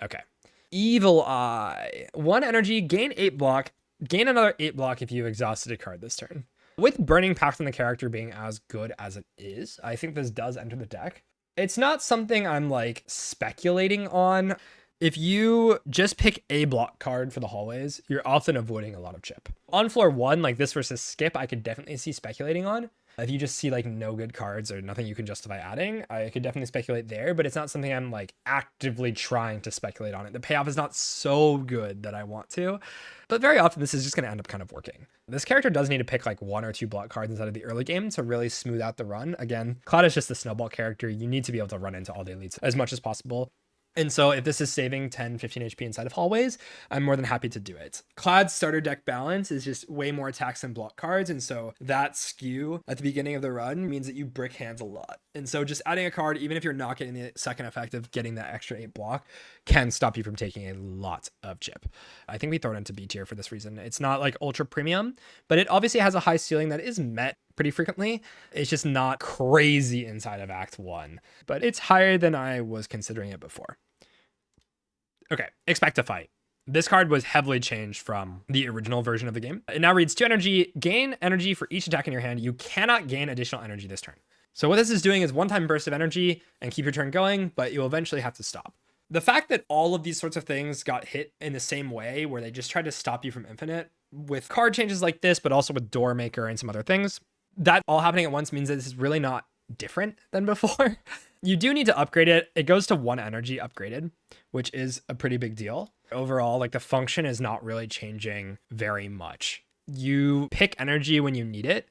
Okay. Evil Eye. 1 energy, gain 8 block, gain another 8 block if you exhausted a card this turn. With Burning Pact on the character being as good as it is, I think this does enter the deck. It's not something I'm like speculating on. If you just pick a block card for the hallways, you're often avoiding a lot of chip. On floor 1, like this versus skip, I could definitely see speculating on. If you just see like no good cards or nothing you can justify adding, I could definitely speculate there, but it's not something I'm like actively trying to speculate on it. The payoff is not so good that I want to, but very often this is just going to end up kind of working. This character does need to pick like 1 or 2 block cards inside of the early game to really smooth out the run. Again, Cloud is just the snowball character. You need to be able to run into all the elites as much as possible. And so if this is saving 10, 15 HP inside of hallways, I'm more than happy to do it. Clad's starter deck balance is just way more attacks than block cards. And so that skew at the beginning of the run means that you brick hands a lot. And so just adding a card, even if you're not getting the second effect of getting that extra 8 block, can stop you from taking a lot of chip. I think we throw it into B tier for this reason. It's not like ultra premium, but it obviously has a high ceiling that is met pretty frequently. It's just not crazy inside of Act 1, but it's higher than I was considering it before. Okay, Expect to Fight. This card was heavily changed from the original version of the game. It now reads 2 energy, gain energy for each attack in your hand. You cannot gain additional energy this turn. So what this is doing is one-time burst of energy and keep your turn going, but you'll eventually have to stop. The fact that all of these sorts of things got hit in the same way, where they just tried to stop you from infinite, with card changes like this, but also with Door Maker and some other things, that all happening at once means that this is really not different than before. You do need to upgrade it. It goes to 1 energy upgraded, which is a pretty big deal. Overall, like the function is not really changing very much. You pick energy when you need it,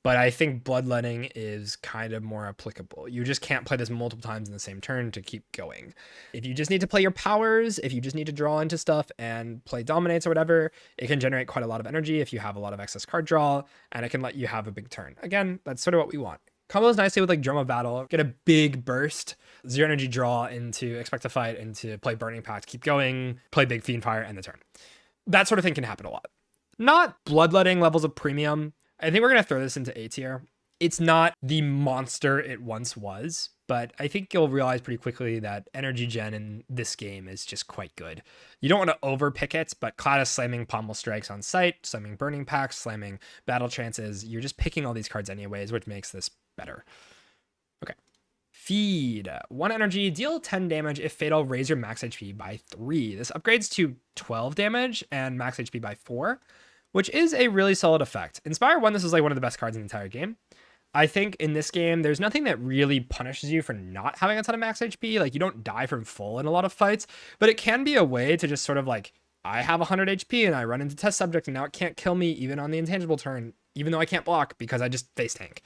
but I think Bloodletting is kind of more applicable. You just can't play this multiple times in the same turn to keep going. If you just need to play your powers, if you just need to draw into stuff and play Dominates or whatever, it can generate quite a lot of energy if you have a lot of excess card draw, and it can let you have a big turn. Again, that's sort of what we want. Combos nicely with like Drum of Battle, get a big burst, 0 energy draw into Expect to Fight, into play Burning Pact, keep going, play big Fiend Fire, end the turn. That sort of thing can happen a lot. Not Bloodletting levels of premium. I think we're going to throw this into A tier. It's not the monster it once was, but I think you'll realize pretty quickly that energy gen in this game is just quite good. You don't want to overpick it, but Cladis slamming Pommel Strikes on sight, slamming Burning Pacts, slamming Battle Trances, you're just picking all these cards anyways, which makes this better. Okay. Feed. 1 energy, deal 10 damage if fatal, raise your max HP by 3. This upgrades to 12 damage and max HP by 4. Which is a really solid effect. In Spire 1, this is like one of the best cards in the entire game. I think in this game, there's nothing that really punishes you for not having a ton of max HP. Like, you don't die from full in a lot of fights, but it can be a way to just sort of like, I have 100 HP and I run into test subject and now it can't kill me even on the intangible turn, even though I can't block because I just face tank.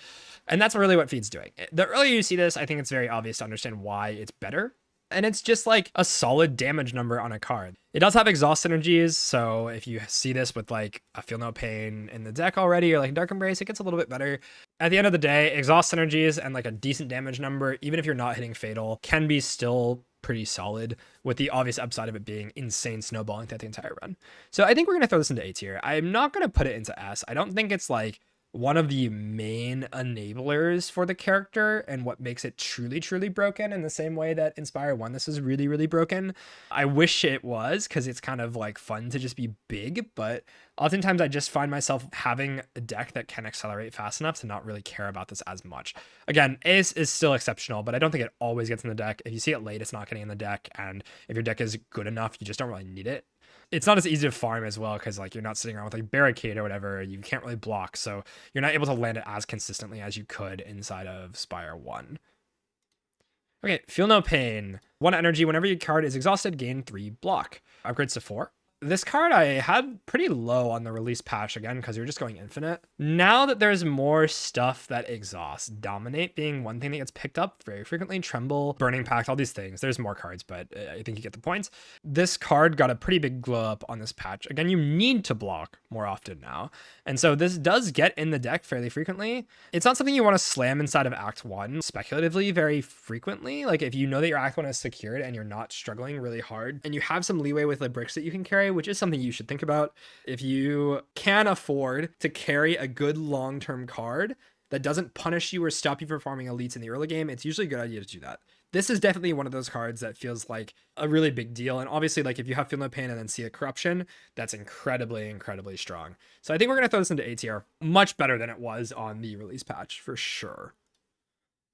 And that's really what Feed's doing. The earlier you see this, I think it's very obvious to understand why it's better. And it's just like a solid damage number on a card. It does have exhaust synergies, so if you see this with like a Feel No Pain in the deck already, or like Dark Embrace, it gets a little bit better. At the end of the day, exhaust synergies and like a decent damage number, even if you're not hitting fatal, can be still pretty solid, with the obvious upside of it being insane snowballing throughout the entire run. So I think we're going to throw this into A tier. I'm not going to put it into S. I don't think it's like one of the main enablers for the character and what makes it truly, truly broken in the same way that in Spire 1, this is really, really broken. I wish it was, because it's kind of like fun to just be big, but oftentimes I just find myself having a deck that can accelerate fast enough to not really care about this as much. Again, Ace is still exceptional, but I don't think it always gets in the deck. If you see it late, it's not getting in the deck, and if your deck is good enough, you just don't really need it. It's not as easy to farm as well, because like you're not sitting around with like Barricade or whatever. You can't really block, so you're not able to land it as consistently as you could inside of Spire 1. Okay, Feel No Pain. 1 energy, whenever your card is exhausted, gain 3 block. Upgrades to 4. This card I had pretty low on the release patch, again, because you're just going infinite. Now that there's more stuff that exhausts, Dominate being one thing that gets picked up very frequently, Tremble, Burning Pact, all these things. There's more cards, but I think you get the points. This card got a pretty big glow up on this patch. Again, you need to block more often now. And so this does get in the deck fairly frequently. It's not something you want to slam inside of Act 1 speculatively very frequently. Like if you know that your Act 1 is secured and you're not struggling really hard, and you have some leeway with the bricks that you can carry, which is something you should think about. If you can afford to carry a good long-term card that doesn't punish you or stop you from farming elites in the early game, it's usually a good idea to do that. This is definitely one of those cards that feels like a really big deal. And obviously, like if you have Feel No Pain and then see a Corruption, that's incredibly, incredibly strong. So I think we're going to throw this into A tier. Much better than it was on the release patch, for sure.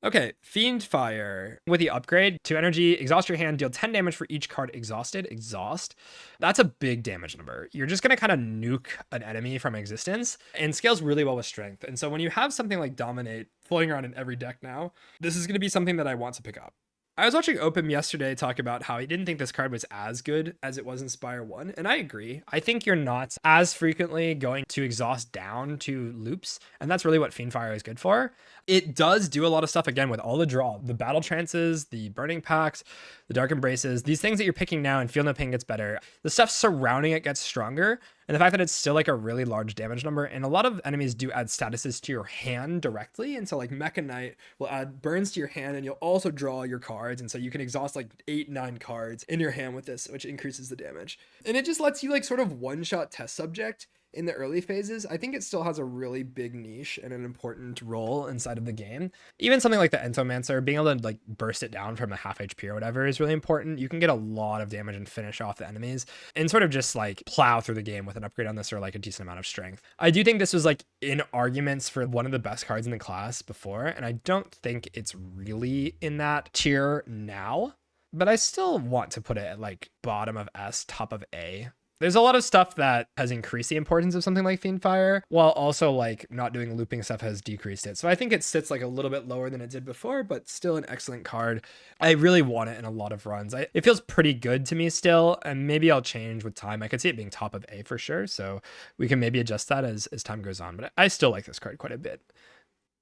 Okay, Fiend Fire. With the upgrade, 2 energy, exhaust your hand, deal 10 damage for each card exhausted. Exhaust. That's a big damage number. You're just going to kind of nuke an enemy from existence, and scales really well with strength. And so when you have something like Dominate floating around in every deck now, this is going to be something that I want to pick up. I was watching Opim yesterday talk about how he didn't think this card was as good as it was in Spire 1, and I agree. I think you're not as frequently going to exhaust down to loops, and that's really what Fiend Fire is good for. It does do a lot of stuff, again, with all the draw. The Battle Trances, the Burning Pacts, the Dark Embraces, these things that you're picking now, and Feel No Pain gets better. The stuff surrounding it gets stronger, and the fact that it's still like a really large damage number, and a lot of enemies do add statuses to your hand directly, and so like Mecha Knight will add burns to your hand, and you'll also draw your cards, and so you can exhaust like 8-9 cards in your hand with this, which increases the damage. And it just lets you like sort of one-shot test subject in the early phases, I think it still has a really big niche and an important role inside of the game. Even something like the Entomancer, being able to like burst it down from a half HP or whatever is really important. You can get a lot of damage and finish off the enemies and sort of just like plow through the game with an upgrade on this or like a decent amount of strength. I do think this was like in arguments for one of the best cards in the class before, and I don't think it's really in that tier now, but I still want to put it at like bottom of S, top of A. There's a lot of stuff that has increased the importance of something like Fiend Fire, while also like not doing looping stuff has decreased it. So I think it sits like a little bit lower than it did before, but still an excellent card. I really want it in a lot of runs. It feels pretty good to me still, and maybe I'll change with time. I could see it being top of A for sure, so we can maybe adjust that as time goes on, but I still like this card quite a bit.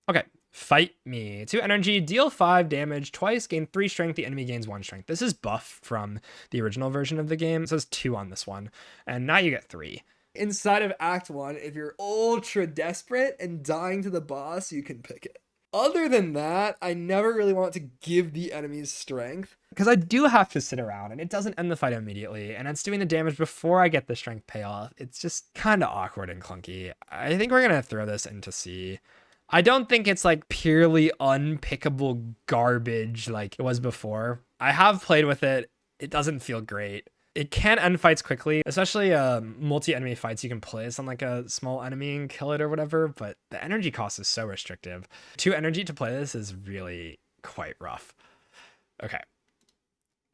Okay, Fight Me. 2 energy, deal 5 damage twice, gain 3 strength, the enemy gains 1 strength. This is buff from the original version of the game. It says 2 on this one, and now you get 3. Inside of Act 1, if you're ultra desperate and dying to the boss, you can pick it. Other than that, I never really want to give the enemies strength, because I do have to sit around, and it doesn't end the fight immediately, and it's doing the damage before I get the strength payoff. It's just kind of awkward and clunky. I think we're going to throw this into C. I don't think it's like purely unpickable garbage like it was before. I have played with it. It doesn't feel great. It can end fights quickly, especially multi-enemy fights. You can place on like a small enemy and kill it or whatever, but the energy cost is so restrictive. 2 energy to play this is really quite rough. Okay.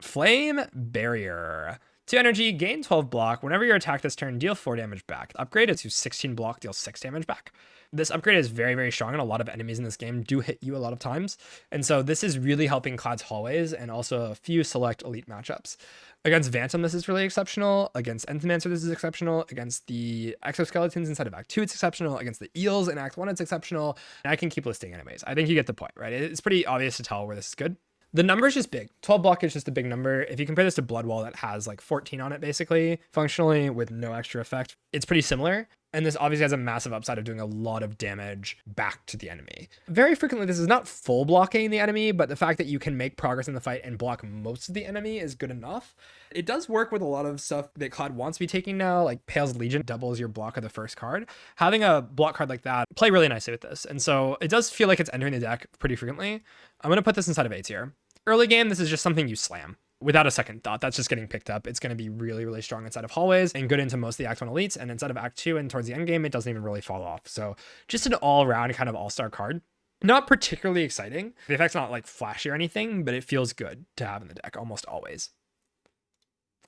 Flame Barrier. 2 energy, gain 12 block. Whenever you attack this turn, deal 4 damage back. Upgrade it to 16 block, deal 6 damage back. This upgrade is very, very strong, and a lot of enemies in this game do hit you a lot of times. And so this is really helping Clad's hallways and also a few select elite matchups. Against Phantom, this is really exceptional. Against Entomancer, this is exceptional. Against the exoskeletons inside of Act 2, it's exceptional. Against the eels in Act 1, it's exceptional. And I can keep listing enemies. I think you get the point, right? It's pretty obvious to tell where this is good. The number is just big. 12 block is just a big number. If you compare this to Bloodwall that has like 14 on it, basically, functionally with no extra effect, it's pretty similar. And this obviously has a massive upside of doing a lot of damage back to the enemy. Very frequently, this is not full blocking the enemy, but the fact that you can make progress in the fight and block most of the enemy is good enough. It does work with a lot of stuff that Clad wants to be taking now, like Pale's Legion doubles your block of the first card. Having a block card like that play really nicely with this. And so it does feel like it's entering the deck pretty frequently. I'm going to put this inside of A tier. Early game, this is just something you slam. Without a second thought, that's just getting picked up. It's going to be really, really strong inside of hallways and good into most of the Act 1 elites. And inside of Act 2 and towards the end game, it doesn't even really fall off. So just an all-around kind of all-star card. Not particularly exciting. The effect's not like flashy or anything, but it feels good to have in the deck almost always.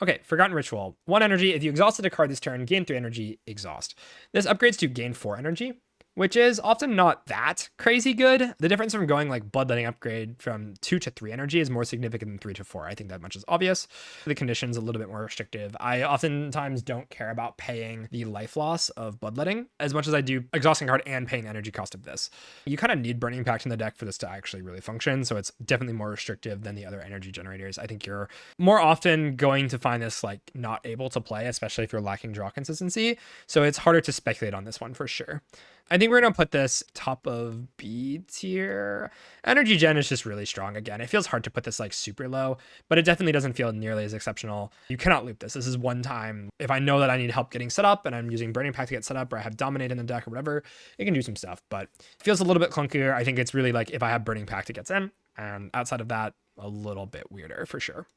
Okay, Forgotten Ritual. 1 energy. If you exhausted a card this turn, gain 3 energy, exhaust. This upgrades to gain 4 energy, which is often not that crazy good. The difference from going like Bloodletting upgrade from 2 to 3 energy is more significant than 3 to 4. I think that much is obvious. The condition's a little bit more restrictive. I oftentimes don't care about paying the life loss of Bloodletting as much as I do exhausting card and paying the energy cost of this. You kind of need Burning Pact in the deck for this to actually really function, so it's definitely more restrictive than the other energy generators. I think you're more often going to find this like not able to play, especially if you're lacking draw consistency, so it's harder to speculate on this one for sure. I think we're going to put this top of B tier. Energy Gen is just really strong. Again, it feels hard to put this like super low, but it definitely doesn't feel nearly as exceptional. You cannot loop this. This is one time. If I know that I need help getting set up and I'm using Burning Pact to get set up, or I have Dominate in the deck or whatever, it can do some stuff, but it feels a little bit clunkier. I think it's really like if I have Burning Pact, it gets in. And outside of that, a little bit weirder for sure.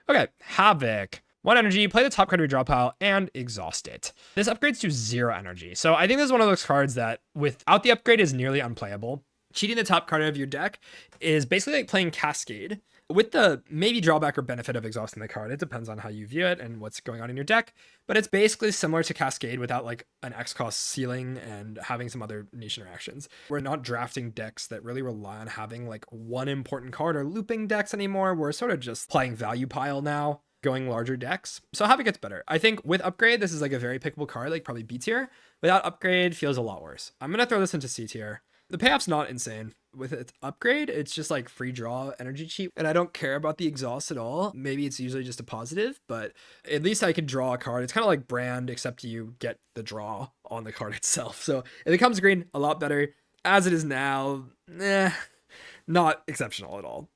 Okay, Havoc. 1 energy, play the top card of your draw pile, and exhaust it. This upgrades to 0 energy. So I think this is one of those cards that without the upgrade is nearly unplayable. Cheating the top card of your deck is basically like playing Cascade with the maybe drawback or benefit of exhausting the card. It depends on how you view it and what's going on in your deck, but it's basically similar to Cascade without like an X cost ceiling and having some other niche interactions. We're not drafting decks that really rely on having like one important card or looping decks anymore. We're sort of just playing value pile now, going larger decks. So Havoc gets better. I think with upgrade, this is like a very pickable card, like probably B tier. Without upgrade, feels a lot worse. I'm going to throw this into C tier. The payoff's not insane. With its upgrade, it's just like free draw energy cheap, and I don't care about the exhaust at all. Maybe it's usually just a positive, but at least I could draw a card. It's kind of like Brand, except you get the draw on the card itself. So if it becomes green, a lot better. As it is now, not exceptional at all.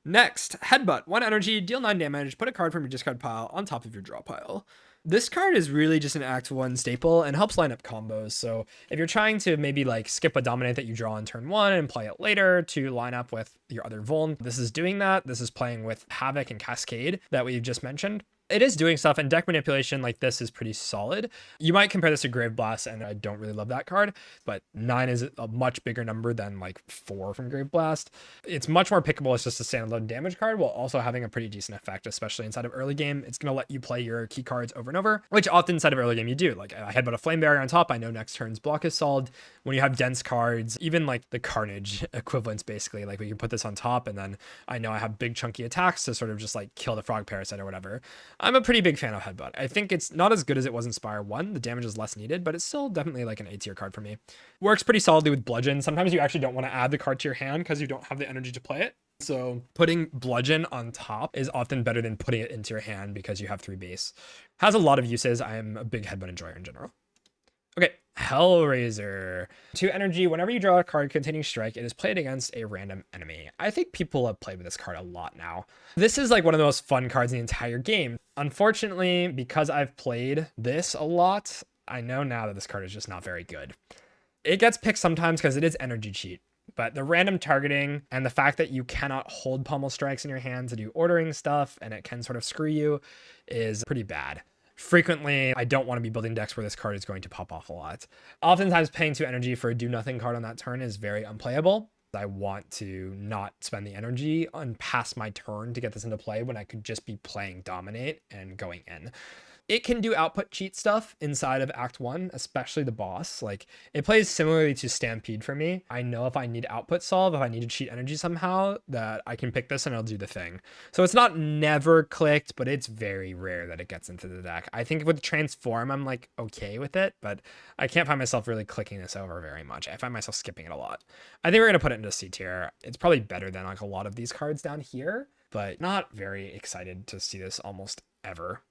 Next, Headbutt. 1 energy, deal 9 damage, put a card from your discard pile on top of your draw pile. This card is really just an Act 1 staple and helps line up combos. So if you're trying to maybe like skip a Dominate that you draw on turn 1 and play it later to line up with your other Vuln, this is doing that. This is playing with Havoc and Cascade that we've just mentioned. It is doing stuff, and deck manipulation like this is pretty solid. You might compare this to Grave Blast, and I don't really love that card, but 9 is a much bigger number than like 4 from Grave Blast. It's much more pickable as just a standalone damage card while also having a pretty decent effect, especially inside of early game. It's going to let you play your key cards over and over, which often inside of early game you do. Like I Headbutt a Flame Barrier on top, I know next turn's block is solved. When you have dense cards, even like the Carnage equivalents basically, like we can put this on top, and then I know I have big chunky attacks to sort of just like kill the Frog Parasite or whatever. I'm a pretty big fan of Headbutt. I think it's not as good as it was in Spire 1. The damage is less needed, but it's still definitely like an A tier card for me. Works pretty solidly with Bludgeon. Sometimes you actually don't want to add the card to your hand because you don't have the energy to play it. So putting Bludgeon on top is often better than putting it into your hand because you have 3 base. Has a lot of uses. I'm a big Headbutt enjoyer in general. Okay, Hellraiser. 2 energy. Whenever you draw a card containing strike, it is played against a random enemy. I think people have played with this card a lot now. This is like one of the most fun cards in the entire game. Unfortunately, because I've played this a lot, I know now that this card is just not very good. It gets picked sometimes because it is energy cheat, but the random targeting and the fact that you cannot hold Pommel Strikes in your hand to do ordering stuff and it can sort of screw you is pretty bad. Frequently, I don't want to be building decks where this card is going to pop off a lot. Oftentimes, paying 2 energy for a do-nothing card on that turn is very unplayable. I want to not spend the energy on past my turn to get this into play when I could just be playing Dominate and going in. It can do output cheat stuff inside of Act 1, especially the boss. Like, it plays similarly to Stampede for me. I know if I need output solve, if I need to cheat energy somehow, that I can pick this and it'll do the thing. So it's not never clicked, but it's very rare that it gets into the deck. I think with Transform, I'm like okay with it, but I can't find myself really clicking this over very much. I find myself skipping it a lot. I think we're gonna put it into C tier. It's probably better than like a lot of these cards down here, but not very excited to see this almost ever.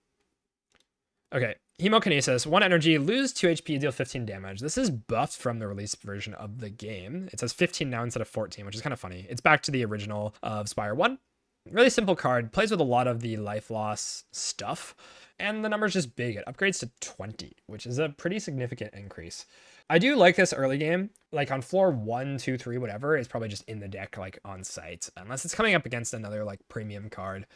Okay, Hemokinesis, 1 energy, lose 2 HP, deal 15 damage. This is buffed from the released version of the game. It says 15 now instead of 14, which is kind of funny. It's back to the original of Spire 1. Really simple card, plays with a lot of the life loss stuff, and the number's just big. It upgrades to 20, which is a pretty significant increase. I do like this early game. Like on floor 1, 2, 3, whatever, it's probably just in the deck like on site, unless it's coming up against another like premium card.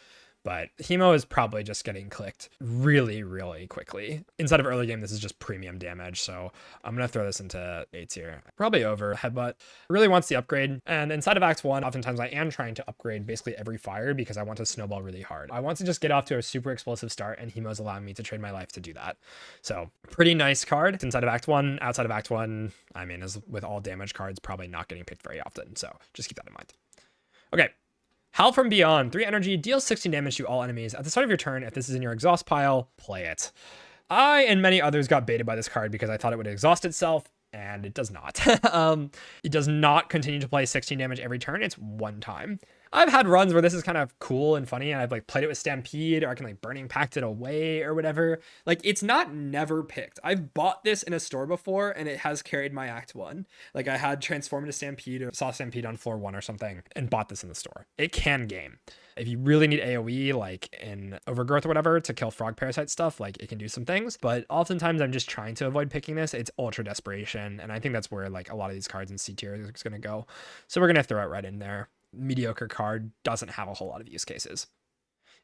But Hemo is probably just getting clicked really, really quickly. Inside of early game, this is just premium damage, so I'm going to throw this into A tier. Probably over Headbutt. Really wants the upgrade, and inside of Act 1, oftentimes I am trying to upgrade basically every fire because I want to snowball really hard. I want to just get off to a super explosive start, and Hemo's allowing me to trade my life to do that. So, pretty nice card. Inside of Act 1, outside of Act 1, I mean, as with all damage cards, probably not getting picked very often, so just keep that in mind. Okay. Howl from Beyond, 3 energy, deals 16 damage to all enemies. At the start of your turn, if this is in your exhaust pile, play it. I and many others got baited by this card because I thought it would exhaust itself, and it does not. It does not continue to play 16 damage every turn. It's 1 time. I've had runs where this is kind of cool and funny, and I've like played it with Stampede, or I can like Burning Pact it away or whatever. Like, it's not never picked. I've bought this in a store before, and it has carried my Act 1. Like, I had transformed into Stampede or saw Stampede on floor 1 or something and bought this in the store. It can game. If you really need AoE, like in Overgrowth or whatever, to kill Frog Parasite stuff, like it can do some things. But oftentimes I'm just trying to avoid picking this. It's Ultra Desperation, and I think that's where like a lot of these cards in C tier is going to go. So we're going to throw it right in there. Mediocre card, doesn't have a whole lot of use cases.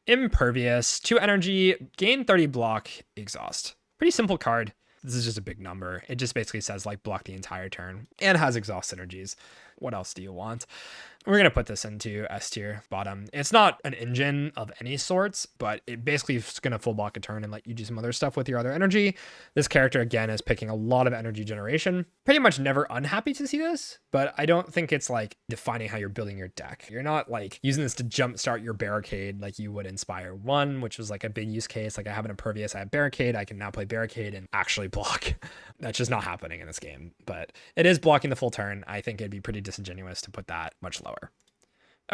Impervious, 2 energy, gain 30 block, exhaust. Pretty simple card. This is just a big number. It just basically says like block the entire turn and has exhaust synergies. What else do you want? We're going to put this into S tier, bottom. It's not an engine of any sorts, but it basically is going to full block a turn and let you do some other stuff with your other energy. This character, again, is picking a lot of energy generation. Pretty much never unhappy to see this, but I don't think it's like defining how you're building your deck. You're not like using this to jumpstart your Barricade like you would in Spire 1, which was like a big use case. Like I have an Impervious, I have Barricade, I can now play Barricade and actually block. That's just not happening in this game, but it is blocking the full turn. I think it'd be pretty disingenuous to put that much lower.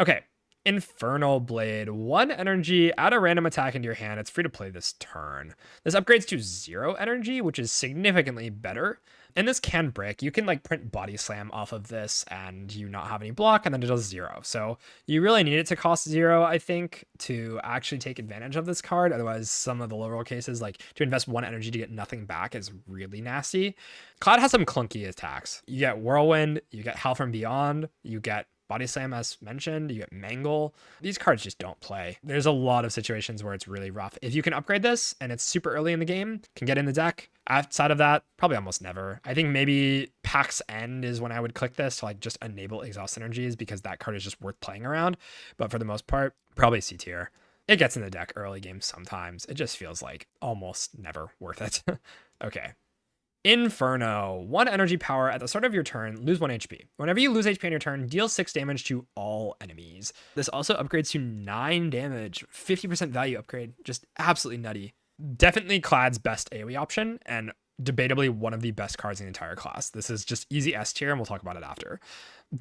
Okay, Infernal Blade, 1 energy, add a random attack into your hand. It's free to play this turn. This upgrades to 0 energy, which is significantly better. And this can break. You can like print Body Slam off of this and you not have any block, and then it does 0. So you really need it to cost 0, I think, to actually take advantage of this card. Otherwise, some of the low roll cases, like to invest 1 energy to get nothing back, is really nasty. Cloud has some clunky attacks. You get Whirlwind, you get Hell from Beyond, you get Body Slam, as mentioned, you get Mangle. These cards just don't play. There's a lot of situations where it's really rough. If you can upgrade this and it's super early in the game, can get in the deck. Outside of that, probably almost never. I think maybe Pact's End is when I would click this to like just enable exhaust energies, because that card is just worth playing around. But for the most part, probably C tier. It gets in the deck early game sometimes. It just feels like almost never worth it. Okay. Inferno, 1 energy power at the start of your turn, lose 1 HP. Whenever you lose HP on your turn, deal 6 damage to all enemies. This also upgrades to 9 damage, 50% value upgrade, just absolutely nutty. Definitely Clad's best AoE option, and debatably one of the best cards in the entire class. This is just easy S tier, and we'll talk about it after.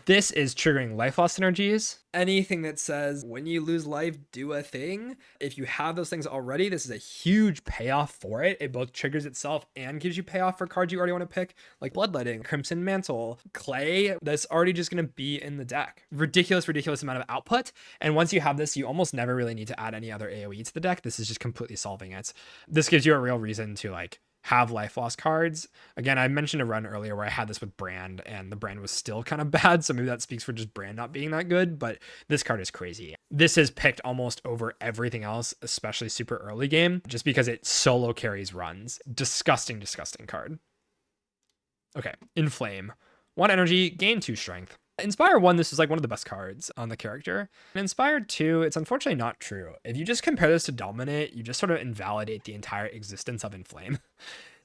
This is triggering life loss synergies. Anything that says when you lose life, do a thing. If you have those things already, this is a huge payoff for it. It both triggers itself and gives you payoff for cards you already want to pick, like Bloodletting, Crimson Mantle, Clay. That's already just going to be in the deck. Ridiculous amount of output. And once you have this, you almost never really need to add any other AoE to the deck. This is just completely solving it. This gives you a real reason to like have life loss cards. Again, I mentioned a run earlier where I had this with Brand, and the Brand was still kind of bad, so maybe that speaks for just Brand not being that good, but this card is crazy. This is picked almost over everything else, especially super early game, just because it solo carries runs. Disgusting card. Okay, Inflame. 1 energy, gain 2 strength. Inspire 1, this is like one of the best cards on the character. And Inspire 2, it's unfortunately not true. If you just compare this to Dominate, you just sort of invalidate the entire existence of Inflame.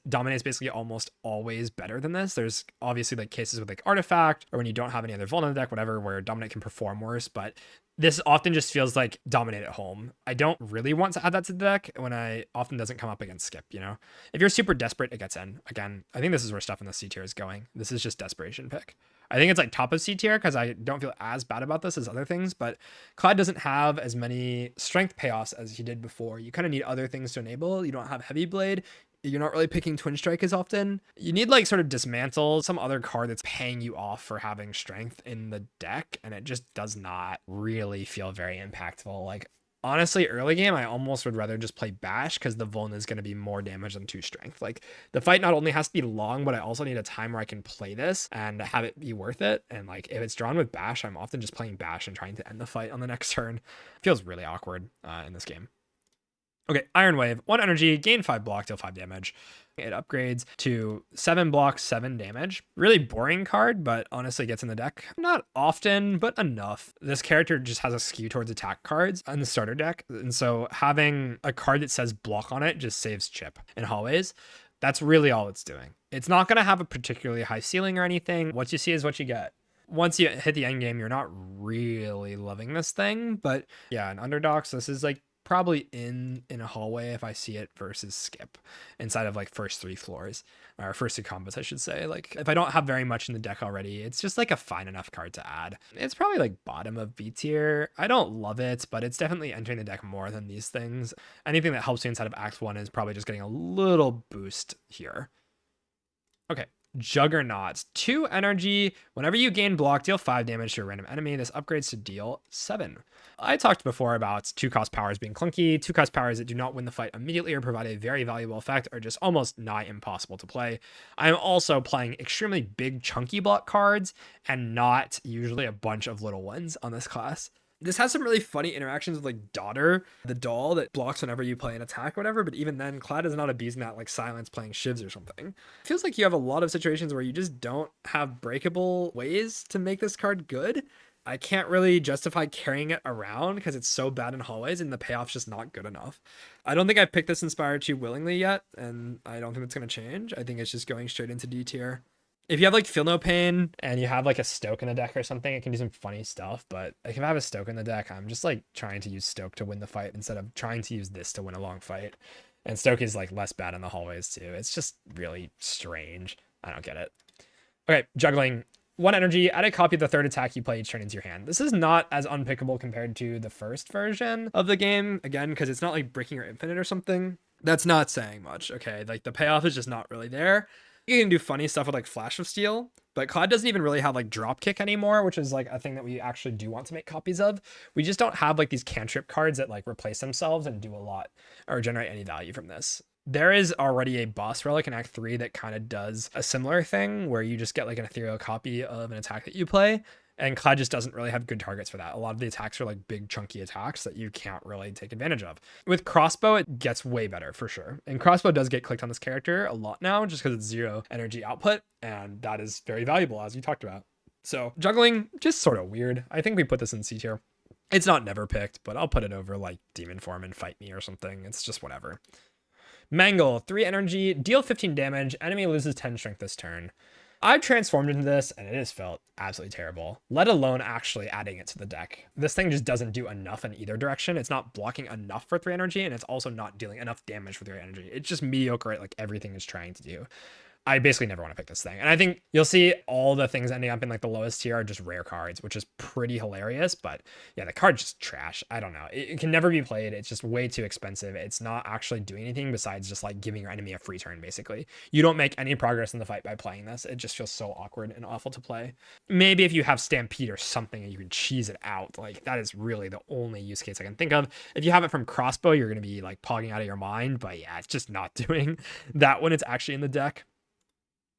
Dominate is basically almost always better than this. There's obviously like cases with like Artifact, or when you don't have any other Vuln in the deck, whatever, where Dominate can perform worse, but this often just feels like Dominate at home. I don't really want to add that to the deck when I often doesn't come up against Skip, you know? If you're super desperate, it gets in. Again, I think this is where stuff in the C tier is going. This is just desperation pick. I think it's like top of C tier because I don't feel as bad about this as other things, but Cloud doesn't have as many strength payoffs as he did before. You kind of need other things to enable. You don't have Heavy Blade. You're not really picking Twin Strike as often. You need like sort of Dismantle, some other card that's paying you off for having strength in the deck, and it just does not really feel very impactful. Like, honestly, early game, I almost would rather just play Bash because the Vuln is going to be more damage than 2 strength. Like, the fight not only has to be long, but I also need a time where I can play this and have it be worth it. And like, if it's drawn with Bash, I'm often just playing Bash and trying to end the fight on the next turn. It feels really awkward in this game. Okay, Iron Wave, 1 energy, gain 5 block, deal 5 damage. It upgrades to 7 block, 7 damage. Really boring card, but honestly gets in the deck. Not often, but enough. This character just has a skew towards attack cards on the starter deck. And so having a card that says block on it just saves chip in hallways. That's really all it's doing. It's not going to have a particularly high ceiling or anything. What you see is what you get. Once you hit the end game, you're not really loving this thing. But yeah, in Underdogs, this is like probably in a hallway if I see it versus Skip inside of like first 3 floors, or first 2 combos, I should say. Like, if I don't have very much in the deck already, it's just like a fine enough card to add. It's probably like bottom of B tier. I don't love it, but it's definitely entering the deck more than these things. Anything that helps you inside of Act 1 is probably just getting a little boost here. Okay. Juggernaut, 2 energy. Whenever you gain block, deal 5 damage to a random enemy. This upgrades to deal 7. I talked before about 2-cost powers being clunky. 2-cost powers that do not win the fight immediately or provide a very valuable effect are just almost nigh impossible to play. I'm also playing extremely big chunky block cards and not usually a bunch of little ones on this class. This has some really funny interactions with like Daughter, the doll that blocks whenever you play an attack or whatever, but even then, Clad is not abusing that like silence playing shivs or something. It feels like you have a lot of situations where you just don't have breakable ways to make this card good. I can't really justify carrying it around because it's so bad in hallways and the payoff's just not good enough. I don't think I've picked this Inspire 2 willingly yet, and I don't think it's going to change. I think it's just going straight into D tier. If you have like Feel No Pain and you have like a Stoke in the deck or something, it can do some funny stuff. But like, if I have a Stoke in the deck, I'm just like trying to use Stoke to win the fight instead of trying to use this to win a long fight. And Stoke is like less bad in the hallways too. It's just really strange. I don't get it. Okay, Juggling. 1 energy, add a copy of the 3rd attack you play each turn into your hand. This is not as unpickable compared to the first version of the game, again, because it's not like Breaking or Infinite or something. That's not saying much, okay? Like, the payoff is just not really there. You can do funny stuff with like Flash of Steel, but Cloud doesn't even really have like drop kick anymore, which is like a thing that we actually do want to make copies of. We just don't have like these cantrip cards that like replace themselves and do a lot or generate any value from this. There is already a boss relic in Act 3 that kind of does a similar thing where you just get like an ethereal copy of an attack that you play. And Cloud just doesn't really have good targets for that. A lot of the attacks are like big chunky attacks that you can't really take advantage of. With Crossbow, it gets way better for sure. And Crossbow does get clicked on this character a lot now just because it's 0 energy output. And that is very valuable, as you talked about. So Juggling, just sort of weird. I think we put this in C tier. It's not never picked, but I'll put it over like Demon Form and Fight Me or something. It's just whatever. Mangle, 3 energy, deal 15 damage, enemy loses 10 strength this turn. I've transformed into this and it has felt absolutely terrible, let alone actually adding it to the deck. This thing just doesn't do enough in either direction. It's not blocking enough for 3 energy and it's also not dealing enough damage for 3 energy. It's just mediocre at like everything it's trying to do. I basically never want to pick this thing. And I think you'll see all the things ending up in like the lowest tier are just rare cards, which is pretty hilarious. But yeah, the card's just trash. I don't know. It can never be played. It's just way too expensive. It's not actually doing anything besides just like giving your enemy a free turn, basically. You don't make any progress in the fight by playing this. It just feels so awkward and awful to play. Maybe if you have Stampede or something and you can cheese it out, like that is really the only use case I can think of. If you have it from Crossbow, you're going to be like pogging out of your mind. But yeah, it's just not doing that when it's actually in the deck.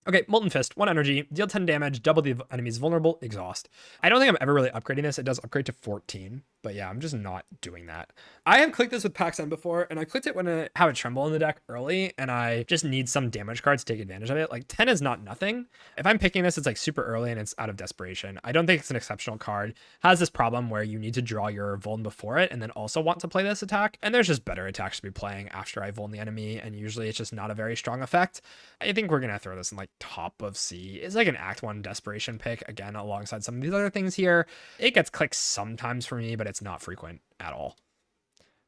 Okay, Molten Fist, 1 energy, deal 10 damage, double the enemy's vulnerable, exhaust. I don't think I'm ever really upgrading this. It does upgrade to 14, but yeah, I'm just not doing that. I have clicked this with Pact before, and I clicked it when I have a Tremble in the deck early, and I just need some damage cards to take advantage of it. Like 10 is not nothing. If I'm picking this, it's like super early and it's out of desperation. I don't think it's an exceptional card. It has this problem where you need to draw your Vuln before it and then also want to play this attack, and there's just better attacks to be playing after I Vuln the enemy, and usually it's just not a very strong effect. I think we're gonna throw this in like top of C. It's like an Act 1 desperation pick, again, alongside some of these other things here. It gets clicked sometimes for me, but it's not frequent at all.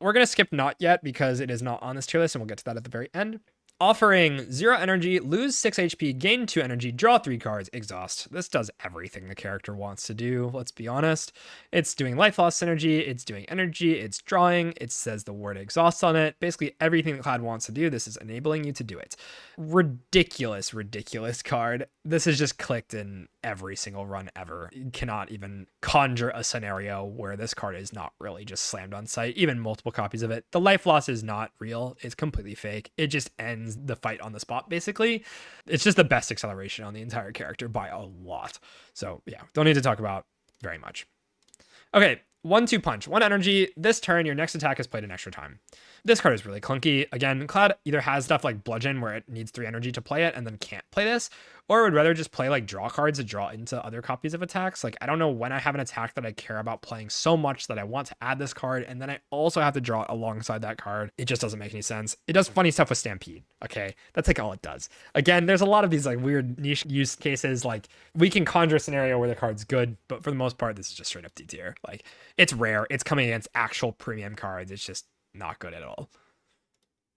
We're going to skip Not Yet because it is not on this tier list, and we'll get to that at the very end. Offering 0 energy, lose 6 HP, gain 2 energy, draw 3 cards, exhaust. This does everything the character wants to do, let's be honest. It's doing life loss synergy, it's doing energy, it's drawing, it says the word exhaust on it. Basically everything that Cloud wants to do, this is enabling you to do it. Ridiculous, ridiculous card. This is just clicked in every single run ever. You cannot even conjure a scenario where this card is not really just slammed on sight, even multiple copies of it. The life loss is not real, it's completely fake. It just ends the fight on the spot, basically. It's just the best acceleration on the entire character by a lot. So yeah, don't need to talk about very much. Okay, 1-2 punch, 1 energy. This turn, your next attack is played an extra time. This card is really clunky. Again, Cloud either has stuff like Bludgeon where it needs 3 energy to play it and then can't play this, or would rather just play like draw cards to draw into other copies of attacks. Like I don't know when I have an attack that I care about playing so much that I want to add this card and then I also have to draw it alongside that card. It just doesn't make any sense. It does funny stuff with Stampede. Okay, that's like all it does. Again, there's a lot of these like weird niche use cases. Like we can conjure a scenario where the card's good, but for the most part, this is just straight up D tier. Like it's rare. It's coming against actual premium cards. It's just not good at all.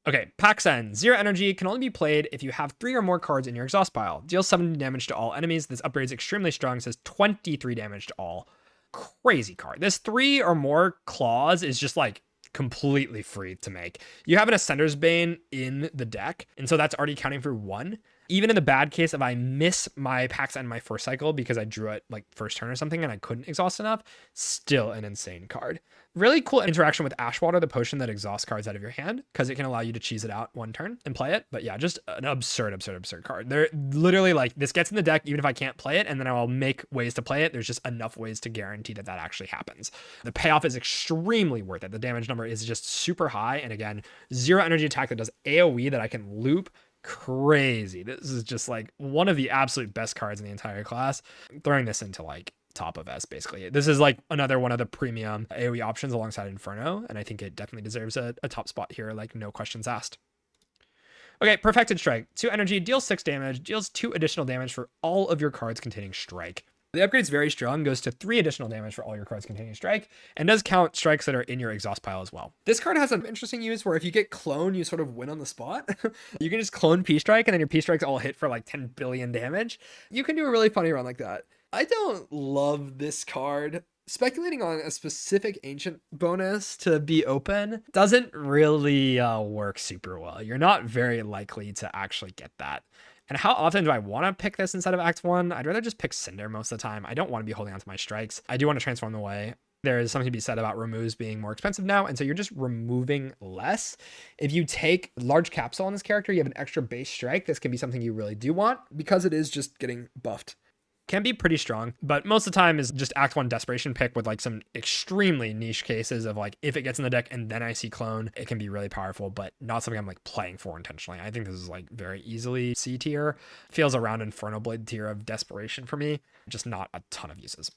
Okay, Pact 0 energy can only be played if you have 3 or more cards in your exhaust pile. Deals 70 damage to all enemies. This upgrade is extremely strong. It says 23 damage to all. Crazy card. This 3 or more claws is just like completely free to make. You have an Ascender's Bane in the deck, and so that's already counting for 1. Even in the bad case, if I miss my Pact in my first cycle because I drew it like first turn or something and I couldn't exhaust enough, still an insane card. Really cool interaction with Ashwater, the potion that exhausts cards out of your hand, because it can allow you to cheese it out 1 turn and play it. But yeah, just an absurd card. They're literally like, this gets in the deck even if I can't play it, and then I will make ways to play it. There's just enough ways to guarantee that that actually happens. The payoff is extremely worth it. The damage number is just super high. And again, 0 energy attack that does AoE that I can loop. Crazy. This is just like one of the absolute best cards in the entire class. I'm throwing this into like top of S, basically. This is like another one of the premium AoE options alongside Inferno, and I think it definitely deserves a top spot here, like no questions asked. Okay, Perfected Strike. 2 energy, deals 6 damage, deals 2 additional damage for all of your cards containing Strike. The upgrade is very strong, goes to 3 additional damage for all your cards containing Strike, and does count strikes that are in your exhaust pile as well. This card has an interesting use where if you get Clone, you sort of win on the spot. You can just clone P-Strike, and then your P-Strikes all hit for like 10 billion damage. You can do a really funny run like that. I don't love this card. Speculating on a specific ancient bonus to be open doesn't really work super well. You're not very likely to actually get that. And how often do I want to pick this instead of Act 1? I'd rather just pick Cinder most of the time. I don't want to be holding on to my strikes. I do want to transform them away. There is something to be said about removes being more expensive now, and so you're just removing less. If you take large capsule on this character, you have an extra base strike. This can be something you really do want because it is just getting buffed. Can be pretty strong, but most of the time is just Act 1 desperation pick with like some extremely niche cases of like, if it gets in the deck and then I see clone, it can be really powerful, but not something I'm like playing for intentionally. I think this is like very easily C tier. Feels around Infernal Blade tier of desperation for me, just not a ton of uses.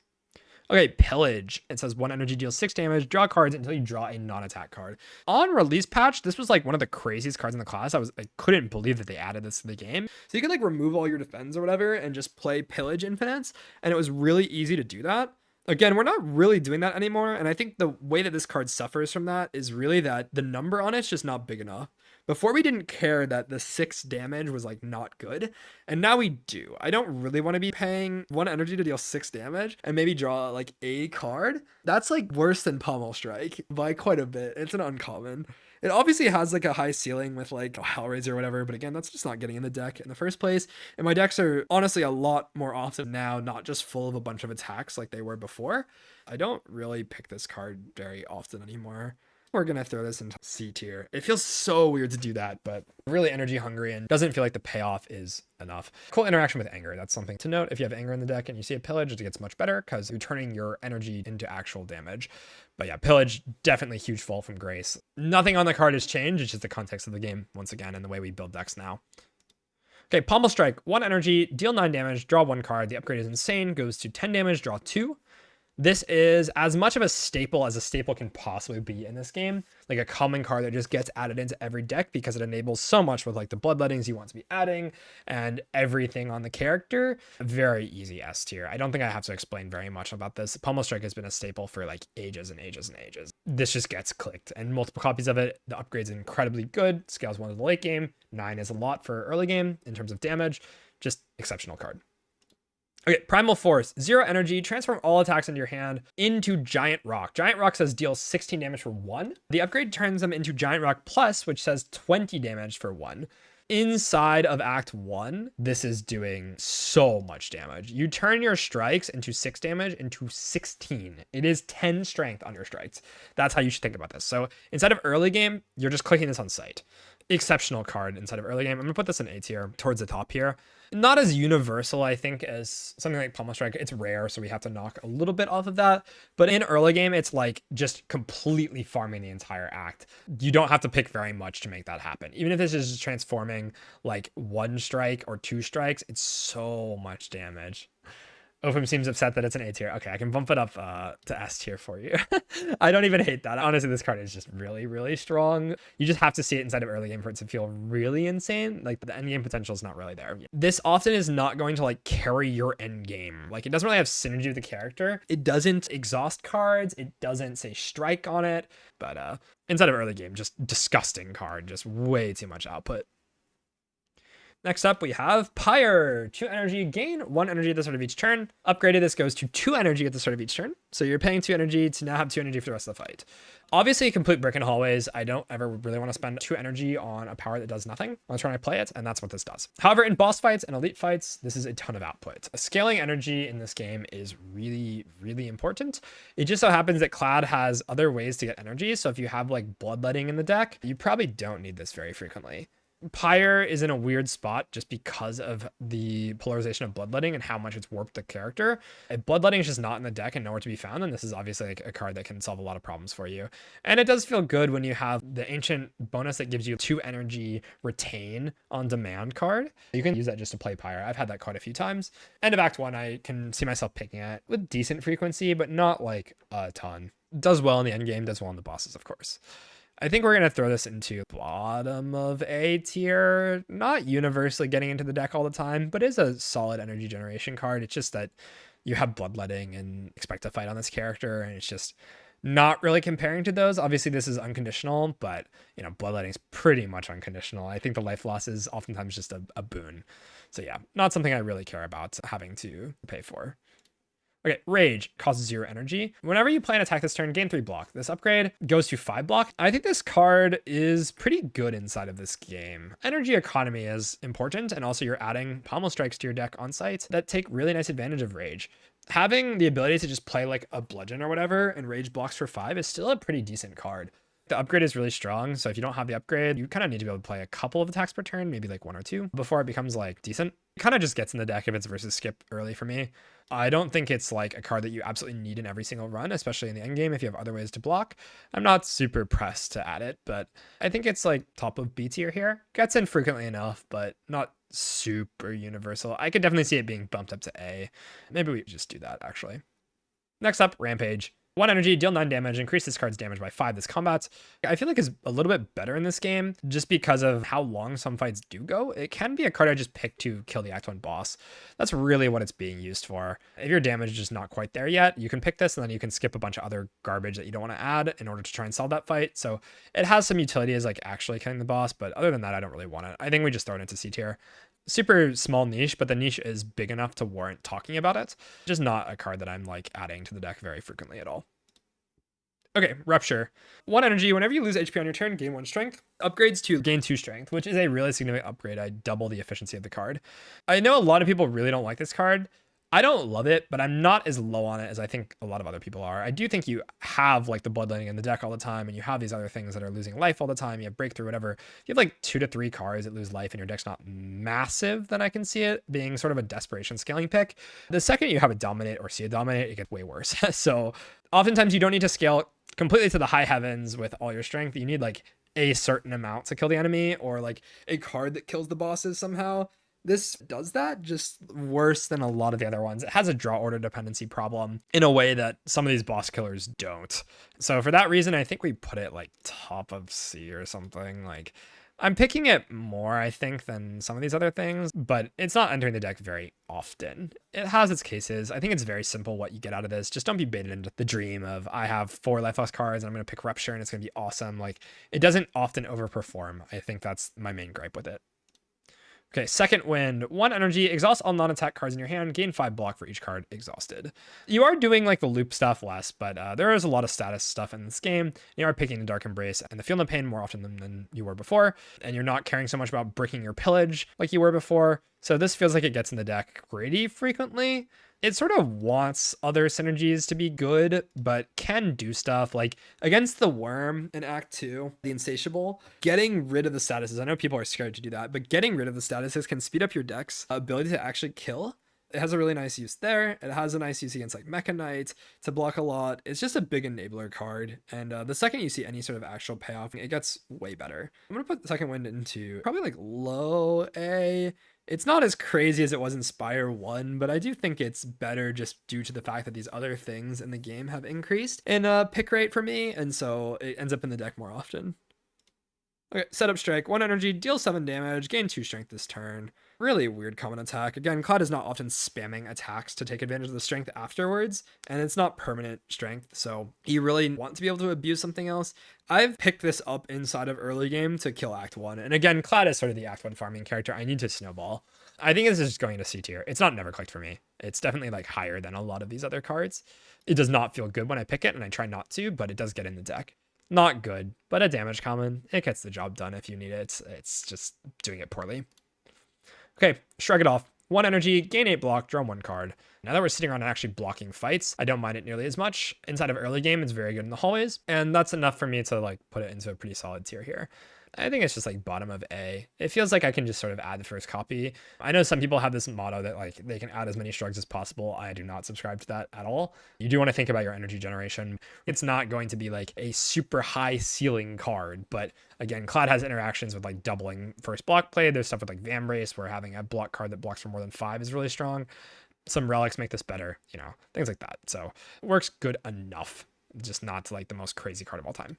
Okay, Pillage. It says 1 energy deals 6 damage, draw cards until you draw a non-attack card. On release patch, this was like one of the craziest cards in the class. I couldn't believe that they added this to the game. So you could like remove all your defense or whatever and just play Pillage Infinites, and it was really easy to do that. Again, we're not really doing that anymore, and I think the way that this card suffers from that is really that the number on it's just not big enough. Before we didn't care that the 6 damage was like not good, and now we do. I don't really want to be paying 1 energy to deal 6 damage and maybe draw like a card. That's like worse than Pommel Strike by quite a bit. It's an uncommon. It obviously has like a high ceiling with like a Hellraiser or whatever, but again, that's just not getting in the deck in the first place. And my decks are honestly a lot more often now, not just full of a bunch of attacks like they were before. I don't really pick this card very often anymore. We're going to throw this into C tier. It feels so weird to do that, but really energy hungry and doesn't feel like the payoff is enough. Cool interaction with anger. That's something to note. If you have anger in the deck and you see a pillage, it gets much better because you're turning your energy into actual damage. But yeah, pillage, definitely huge fall from grace. Nothing on the card has changed. It's just the context of the game once again and the way we build decks now. Okay, Pommel Strike, 1 energy, deal 9 damage, draw 1 card. The upgrade is insane, goes to 10 damage, draw 2. This is as much of a staple as a staple can possibly be in this game. Like a common card that just gets added into every deck because it enables so much with like the bloodlettings you want to be adding and everything on the character. Very easy S tier. I don't think I have to explain very much about this. Pommel Strike has been a staple for like ages and ages and ages. This just gets clicked and multiple copies of it. The upgrade's incredibly good. Scales 1 to the late game. 9 is a lot for early game in terms of damage. Just exceptional card. Okay, Primal Force, 0 energy, transform all attacks into your hand into Giant Rock. Giant Rock says deal 16 damage for 1. The upgrade turns them into Giant Rock Plus, which says 20 damage for 1. Inside of Act 1, this is doing so much damage. You turn your strikes into 6 damage into 16. It is 10 strength on your strikes. That's how you should think about this. So instead of early game, you're just clicking this on sight. Exceptional card inside of early game. I'm gonna put this in A tier towards the top here. Not as universal, I think, as something like Pommel Strike. It's rare, so we have to knock a little bit off of that. But in early game, it's like just completely farming the entire act. You don't have to pick very much to make that happen. Even if this is just transforming like 1 strike or 2 strikes, it's so much damage. Ophim seems upset that it's an A tier. Okay, I can bump it up to S tier for you. I don't even hate that. Honestly, this card is just really, really strong. You just have to see it inside of early game for it to feel really insane. Like the end game potential is not really there. This often is not going to like carry your end game. Like it doesn't really have synergy with the character. It doesn't exhaust cards. It doesn't say strike on it. But inside of early game, just disgusting card. Just way too much output. Next up, we have Pyre. 2 energy, gain 1 energy at the start of each turn. Upgraded, this goes to 2 energy at the start of each turn. So you're paying 2 energy to now have 2 energy for the rest of the fight. Obviously, complete brick and hallways. I don't ever really want to spend 2 energy on a power that does nothing. I'm trying to play it, and that's what this does. However, in boss fights and elite fights, this is a ton of output. Scaling energy in this game is really, really important. It just so happens that Clad has other ways to get energy. So if you have like Bloodletting in the deck, you probably don't need this very frequently. Pyre is in a weird spot just because of the polarization of Bloodletting and how much it's warped the character. If Bloodletting is just not in the deck and nowhere to be found, then this is obviously like a card that can solve a lot of problems for you. And it does feel good when you have the ancient bonus that gives you 2 energy retain on demand card. You can use that just to play Pyre. I've had that quite a few times. End of Act 1, I can see myself picking it with decent frequency, but not like a ton. Does well in the end game, does well in the bosses, of course. I think we're going to throw this into bottom of A tier. Not universally getting into the deck all the time, but is a solid energy generation card. It's just that you have Bloodletting and expect to fight on this character, and it's just not really comparing to those. Obviously, this is unconditional, but you know, Bloodletting is pretty much unconditional. I think the life loss is oftentimes just a boon. So yeah, not something I really care about having to pay for. Okay, Rage costs 0 energy. Whenever you play an attack this turn, gain 3 block. This upgrade goes to 5 block. I think this card is pretty good inside of this game. Energy economy is important, and also you're adding Pommel Strikes to your deck on site that take really nice advantage of Rage. Having the ability to just play like a Bludgeon or whatever and Rage blocks for 5 is still a pretty decent card. The upgrade is really strong, so if you don't have the upgrade, you kind of need to be able to play a couple of attacks per turn, maybe like 1 or 2, before it becomes like decent. It kind of just gets in the deck if it's versus skip early for me. I don't think it's like a card that you absolutely need in every single run, especially in the endgame if you have other ways to block. I'm not super pressed to add it, but I think it's like top of B tier here. Gets in frequently enough, but not super universal. I could definitely see it being bumped up to A. Maybe we just do that, actually. Next up, Rampage. 1 energy, deal 9 damage, increase this card's damage by 5 this combat. I feel like is a little bit better in this game just because of how long some fights do go. It can be a card I just pick to kill the Act 1 boss. That's really what it's being used for. If your damage is just not quite there yet, you can pick this and then you can skip a bunch of other garbage that you don't want to add in order to try and solve that fight. So it has some utility as like actually killing the boss, but other than that, I don't really want it. I think we just throw it into C tier. Super small niche, but the niche is big enough to warrant talking about it. Just not a card that I'm like adding to the deck very frequently at all. Okay, Rupture. 1 energy, whenever you lose HP on your turn, gain 1 strength. Upgrades to gain 2 strength, which is a really significant upgrade. I double the efficiency of the card. I know a lot of people really don't like this card. I don't love it, but I'm not as low on it as I think a lot of other people are. I do think you have like the Bloodletting in the deck all the time, and you have these other things that are losing life all the time. You have Breakthrough, whatever. If you have like 2 to 3 cards that lose life and your deck's not massive, then I can see it being sort of a desperation scaling pick. The second you have a Dominate or see a Dominate, it gets way worse. So oftentimes you don't need to scale completely to the high heavens with all your strength. You need like a certain amount to kill the enemy, or like a card that kills the bosses somehow. This does that, just worse than a lot of the other ones. It has a draw order dependency problem in a way that some of these boss killers don't. So for that reason, I think we put it like top of C or something. Like, I'm picking it more, I think, than some of these other things, but it's not entering the deck very often. It has its cases. I think it's very simple what you get out of this. Just don't be baited into the dream of, I have 4 life loss cards and I'm going to pick Rupture and it's going to be awesome. Like, it doesn't often overperform. I think that's my main gripe with it. Okay, Second Wind. 1 energy, exhaust all non-attack cards in your hand, gain 5 block for each card exhausted. You are doing like the loop stuff less, but there is a lot of status stuff in this game. You are picking the Dark Embrace and the Field of Pain more often than you were before, and you're not caring so much about breaking your pillage like you were before. So this feels like it gets in the deck pretty frequently. It sort of wants other synergies to be good, but can do stuff like against the Worm in Act 2, the Insatiable, getting rid of the statuses. I know people are scared to do that, but getting rid of the statuses can speed up your deck's ability to actually kill. It has a really nice use there. It has a nice use against like Mecha Knight to block a lot. It's just a big enabler card. And the second you see any sort of actual payoff, it gets way better. I'm going to put the Second Wind into probably like low A. It's not as crazy as it was in Spire 1, but I do think it's better just due to the fact that these other things in the game have increased in pick rate for me, and so it ends up in the deck more often. Okay, Setup Strike. 1 energy, deal 7 damage, gain 2 strength this turn. Really weird common attack. Again, Cloud is not often spamming attacks to take advantage of the strength afterwards, and it's not permanent strength, so you really want to be able to abuse something else. I've picked this up inside of early game to kill Act 1, and again, Cloud is sort of the Act 1 farming character. I need to snowball. I think this is just going into C tier. It's not never clicked for me. It's definitely like higher than a lot of these other cards. It does not feel good when I pick it, and I try not to, but it does get in the deck. Not good, but a damage common. It gets the job done if you need it. It's just doing it poorly. Okay, Shrug It Off. 1 energy, gain 8 block, draw 1 card. Now that we're sitting around and actually blocking fights, I don't mind it nearly as much. Inside of early game, it's very good in the hallways, and that's enough for me to like put it into a pretty solid tier here. I think it's just like bottom of A. It feels like I can just sort of add the first copy. I know some people have this motto that like they can add as many shrugs as possible. I do not subscribe to that at all. You do want to think about your energy generation. It's not going to be like a super high ceiling card, but again, Cloud has interactions with like doubling first block play. There's stuff with like Vambrace where having a block card that blocks for more than 5 is really strong. Some relics make this better, you know, things like that. So it works good enough, just not like the most crazy card of all time.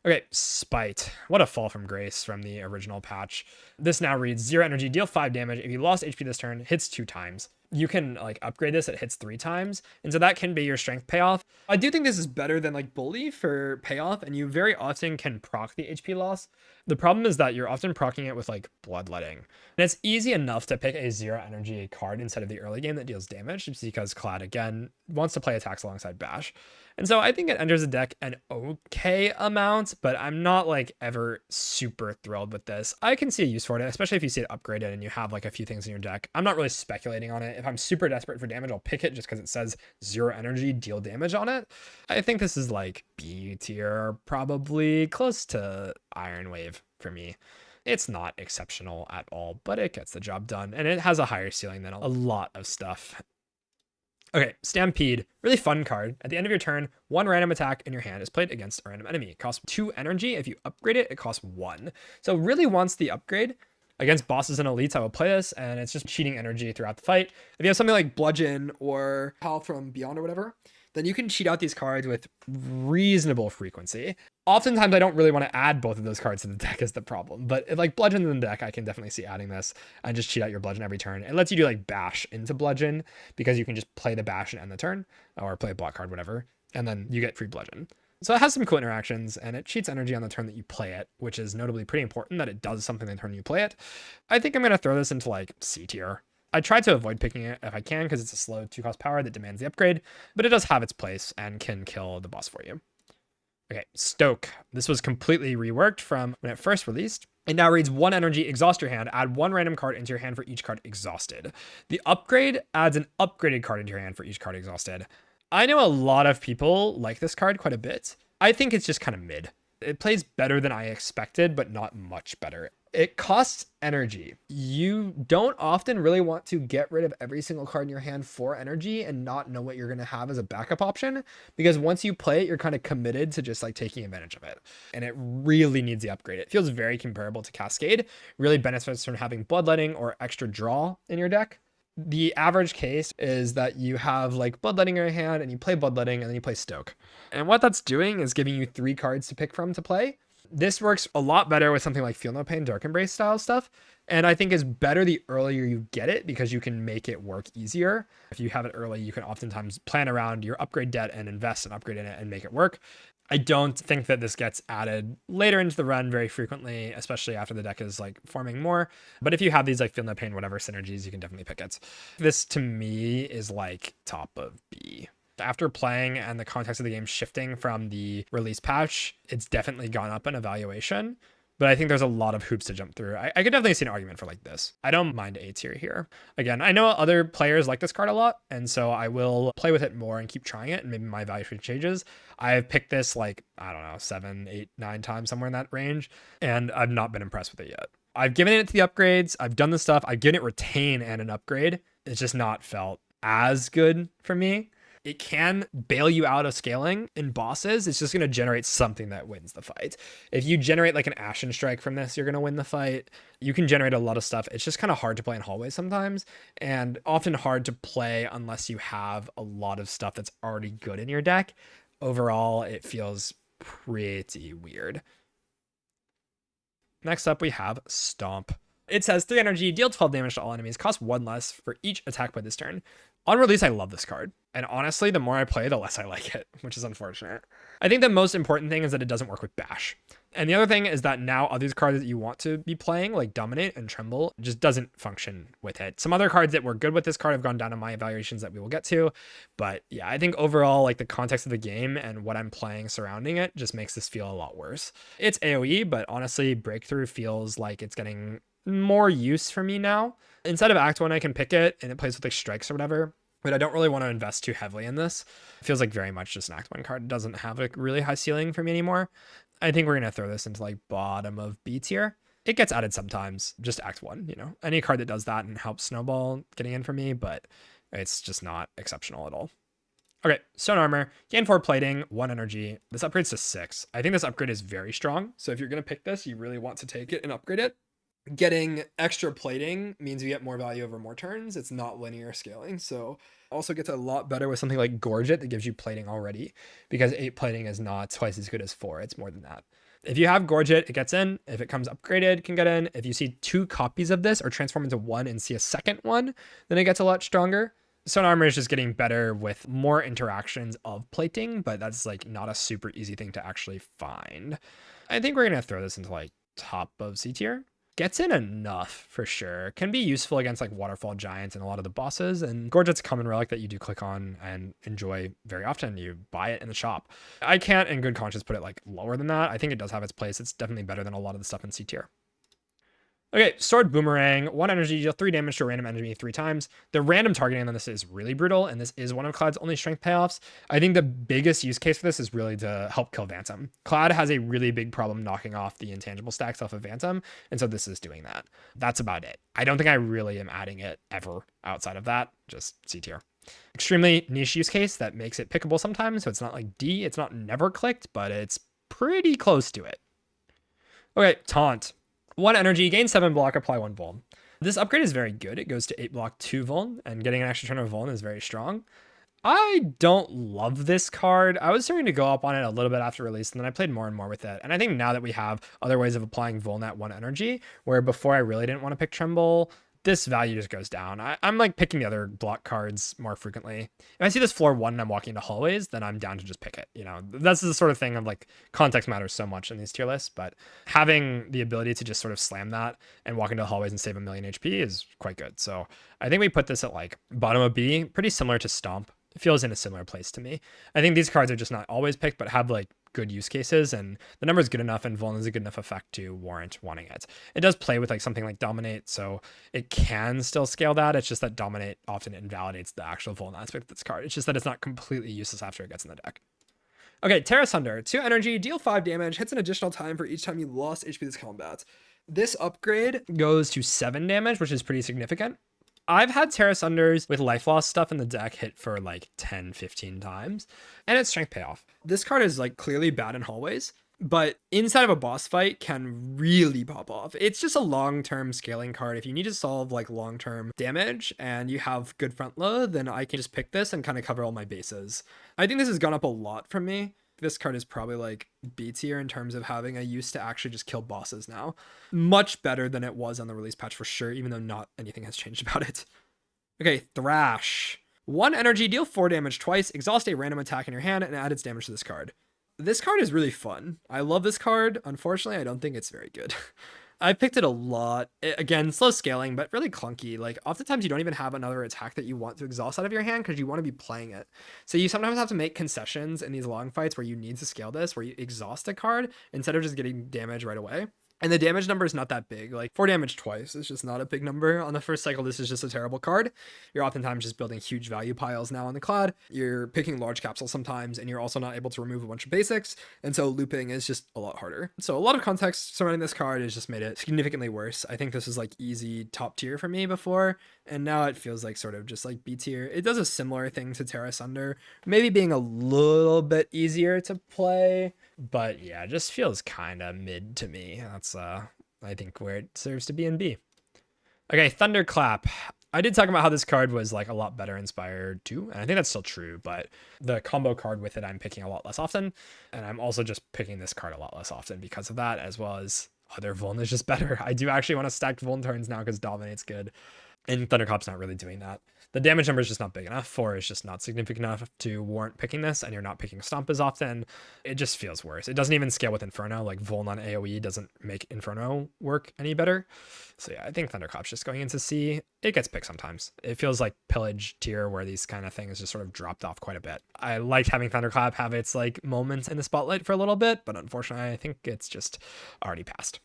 Okay, Spite. What a fall from grace from the original patch. This now reads 0 energy, deal 5 damage. If you lost HP this turn, hits 2 times. you can like upgrade this, it hits 3 times, and so that can be your strength payoff. I do think this is better than like Bully for payoff, and you very often Can proc the HP loss. The problem is that you're often proccing it with like Bloodletting. And it's easy enough to pick a 0 energy card instead of the early game that deals damage, just because Clad again wants to play attacks alongside Bash. And so I think it enters the deck an okay amount, but I'm not like ever super thrilled with this. I can see a use for it, especially if you see it upgraded and you have like a few things in your deck. I'm not really speculating on it. If I'm super desperate for damage, I'll pick it just because it says 0 energy, deal damage on it. I think this is like B tier, probably close to Iron Wave for me. It's not exceptional at all, but it gets the job done, and it has a higher ceiling than a lot of stuff. Okay, Stampede, really fun card. At the end of your turn, 1 random attack in your hand is played against a random enemy. It costs 2 energy. If you upgrade it, it costs 1. So really wants the upgrade. Against bosses and elites, I will play this, and it's just cheating energy throughout the fight. If you have something like Bludgeon or Howl from Beyond or whatever, then you can cheat out these cards with reasonable frequency. Oftentimes, I don't really want to add both of those cards to the deck is the problem. But if like Bludgeon in the deck, I can definitely see adding this and just cheat out your Bludgeon every turn. It lets you do like Bash into Bludgeon because you can just play the Bash and end the turn, or play a block card, whatever, and then you get free Bludgeon. So it has some cool interactions, and it cheats energy on the turn that you play it, which is notably pretty important that it does something the turn you play it. I think I'm going to throw this into like C tier. I try to avoid picking it if I can because it's a slow 2-cost power that demands the upgrade, but it does have its place and can kill the boss for you. Okay, Stoke. This was completely reworked from when it first released. It now reads 1 energy, exhaust your hand, add 1 random card into your hand for each card exhausted. The upgrade adds an upgraded card into your hand for each card exhausted. I know a lot of people like this card quite a bit. I think it's just kind of mid. It plays better than I expected, but not much better. It costs energy. You don't often really want to get rid of every single card in your hand for energy and not know what you're going to have as a backup option, because once you play it, you're kind of committed to just like taking advantage of it. And it really needs the upgrade. It feels very comparable to Cascade, really benefits from having Bloodletting or extra draw in your deck. The average case is that you have like Bloodletting in your hand and you play Bloodletting and then you play Stoke. And what that's doing is giving you 3 cards to pick from to play. This works a lot better with something like Feel No Pain, Dark Embrace style stuff. And I think is better the earlier you get it because you can make it work easier. If you have it early, you can oftentimes plan around your upgrade debt and invest and upgrade in it and make it work. I don't think that this gets added later into the run very frequently, especially after the deck is like forming more. But if you have these like Feel No Pain, whatever synergies, you can definitely pick it. This to me is like top of B. After playing and the context of the game shifting from the release patch, it's definitely gone up in evaluation. But I think there's a lot of hoops to jump through. I could definitely see an argument for like this. I don't mind A tier here. Again, I know other players like this card a lot, and so I will play with it more and keep trying it, and maybe my evaluation changes. I've picked this like, I don't know, 7, 8, 9 times, somewhere in that range, and I've not been impressed with it yet. I've given it to the upgrades. I've done the stuff. I've given it retain and an upgrade. It's just not felt as good for me. It can bail you out of scaling in bosses. It's just going to generate something that wins the fight. If you generate like an Ashen Strike from this, you're going to win the fight. You can generate a lot of stuff. It's just kind of hard to play in hallways sometimes, and often hard to play unless you have a lot of stuff that's already good in your deck. Overall, it feels pretty weird. Next up, we have Stomp. It says 3 energy, deal 12 damage to all enemies, cost 1 less for each attack by this turn. On release, I love this card. And honestly, the more I play, the less I like it, which is unfortunate. I think the most important thing is that it doesn't work with Bash. And the other thing is that now other cards that you want to be playing, like Dominate and Tremble, just doesn't function with it. Some other cards that were good with this card have gone down in my evaluations that we will get to. But yeah, I think overall, like the context of the game and what I'm playing surrounding it just makes this feel a lot worse. It's AoE, but honestly, Breakthrough feels like it's getting more use for me now. Instead of Act 1, I can pick it and it plays with like strikes or whatever. But I don't really want to invest too heavily in this. It feels like very much just an Act 1 card. It doesn't have a really high ceiling for me anymore. I think we're going to throw this into like bottom of B tier. It gets added sometimes, just Act 1, you know. Any card that does that and helps snowball getting in for me, but it's just not exceptional at all. Okay, Stone Armor, gain 4 plating, 1 energy. This upgrades to 6. I think this upgrade is very strong. So if you're going to pick this, you really want to take it and upgrade it. Getting extra plating means you get more value over more turns. It's not linear scaling. So also gets a lot better with something like Gorge It that gives you plating already, because 8 plating is not twice as good as 4. It's more than that. If you have Gorge It, it gets in. If it comes upgraded, it can get in. If you see 2 copies of this or transform into 1 and see a second one, then it gets a lot stronger. Stone Armor is just getting better with more interactions of plating, but that's like not a super easy thing to actually find. I think we're going to throw this into like top of C tier. Gets in enough for sure. Can be useful against like Waterfall Giants and a lot of the bosses. And Gorget's a common relic that you do click on and enjoy very often. You buy it in the shop. I can't in good conscience put it like lower than that. I think it does have its place. It's definitely better than a lot of the stuff in C tier. Okay, Sword Boomerang, 1 energy, deal 3 damage to a random enemy 3 times. The random targeting on this is really brutal, and this is one of Clad's only strength payoffs. I think the biggest use case for this is really to help kill Phantom. Clad has a really big problem knocking off the intangible stacks off of Phantom, and so this is doing that. That's about it. I don't think I really am adding it ever outside of that, just C tier. Extremely niche use case that makes it pickable sometimes, so it's not like D, it's not never clicked, but it's pretty close to it. Okay, Taunt. 1 energy, gain 7 block, apply 1 vuln. This upgrade is very good. It goes to 8 block, 2 vuln, and getting an extra turn of vuln is very strong. I don't love this card. I was starting to go up on it a little bit after release, and then I played more and more with it. And I think now that we have other ways of applying vuln at 1 energy, where before I really didn't want to pick Tremble, this value just goes down. I'm like picking the other block cards more frequently. If I see this floor 1 and I'm walking into hallways, then I'm down to just pick it. You know, that's the sort of thing of like context matters so much in these tier lists, but having the ability to just sort of slam that and walk into the hallways and save 1,000,000 HP is quite good. So I think we put this at like bottom of B, pretty similar to Stomp. It feels in a similar place to me. I think these cards are just not always picked, but have like good use cases, and the number is good enough and Vuln is a good enough effect to warrant wanting it. It does play with like something like Dominate, so it can still scale that. It's just that Dominate often invalidates the actual Vuln aspect of this card. It's just that it's not completely useless after it gets in the deck. Okay, Terra Sunder, 2 energy, deal 5 damage, hits an additional time for each time you lost HP this combat. This upgrade goes to 7 damage, which is pretty significant. I've had Terra Sunders with life loss stuff in the deck hit for like 10, 15 times, and it's strength payoff. This card is like clearly bad in hallways, but inside of a boss fight can really pop off. It's just a long-term scaling card. If you need to solve like long-term damage and you have good front load, then I can just pick this and kind of cover all my bases. I think this has gone up a lot from me. This card is probably like B tier in terms of having a use to actually just kill bosses now. Much better than it was on the release patch for sure, even though not anything has changed about it. Okay, Thrash. 1 energy, deal 4 damage twice, exhaust a random attack in your hand, and add its damage to this card. This card is really fun. I love this card. Unfortunately, I don't think it's very good. I picked it a lot. Again, slow scaling, but really clunky. Like, oftentimes you don't even have another attack that you want to exhaust out of your hand because you want to be playing it. So you sometimes have to make concessions in these long fights where you need to scale this, where you exhaust a card instead of just getting damage right away. And the damage number is not that big. Like 4 damage twice is just not a big number. On the first cycle, this is just a terrible card. You're oftentimes just building huge value piles now on the Clad. You're picking large capsules sometimes, and you're also not able to remove a bunch of basics. And so looping is just a lot harder. So a lot of context surrounding this card has just made it significantly worse. I think this was like easy top tier for me before, and now it feels like sort of just like B tier. It does a similar thing to Terra Sunder, maybe being a little bit easier to play. But yeah, it just feels kind of mid to me. That's, I think, where it serves to be in B. Okay, Thunderclap. I did talk about how this card was like a lot better in Spire 2, and I think that's still true, but the combo card with it I'm picking a lot less often, and I'm also just picking this card a lot less often because of that, as well as other Vuln is just better. I do actually want to stack Vuln turns now because Dominate's good, and Thunderclap's not really doing that. The damage number is just not big enough. 4 is just not significant enough to warrant picking this, and you're not picking Stomp as often. It just feels worse. It doesn't even scale with Inferno. Like, Vuln on AoE doesn't make Inferno work any better. So yeah, I think Thunderclap's just going into C. It gets picked sometimes. It feels like Pillage tier where these kind of things just sort of dropped off quite a bit. I liked having Thunderclap have its like moments in the spotlight for a little bit, but unfortunately, I think it's just already passed.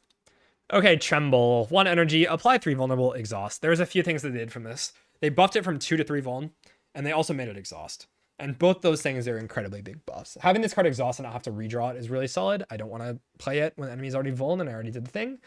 Okay, Tremble. 1 energy, apply 3 vulnerable, exhaust. There's a few things they did from this. They buffed it from 2 to 3 vuln, and they also made it exhaust. And both those things are incredibly big buffs. Having this card exhaust and not have to redraw it is really solid. I don't want to play it when the enemy's already vuln and I already did the thing.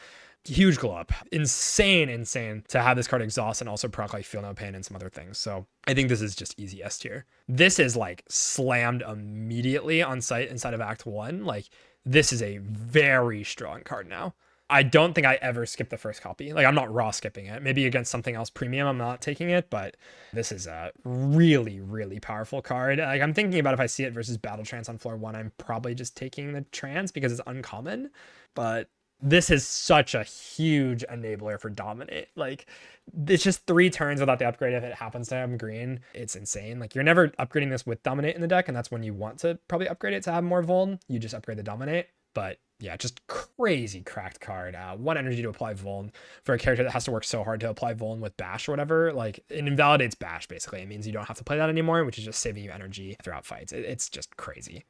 Huge glow up. Insane to have this card exhaust and also proc like Feel No Pain and some other things. So I think this is just easy S tier. This is like slammed immediately on sight inside of Act 1. Like, this is a very strong card now. I don't think I ever skip the first copy. Like, I'm not raw skipping it. Maybe against something else premium, I'm not taking it, but this is a really, really powerful card. Like, I'm thinking about if I see it versus Battle Trance on floor 1, I'm probably just taking the Trance because it's uncommon, but this is such a huge enabler for Dominate. Like, it's just 3 turns without the upgrade if it happens to have green. It's insane. Like, you're never upgrading this with Dominate in the deck, and that's when you want to probably upgrade it to have more Vuln. You just upgrade the Dominate. But yeah, just crazy cracked card. 1 energy to apply Vuln for a character that has to work so hard to apply Vuln with Bash or whatever. Like, it invalidates Bash, basically. It means you don't have to play that anymore, which is just saving you energy throughout fights. It's just crazy.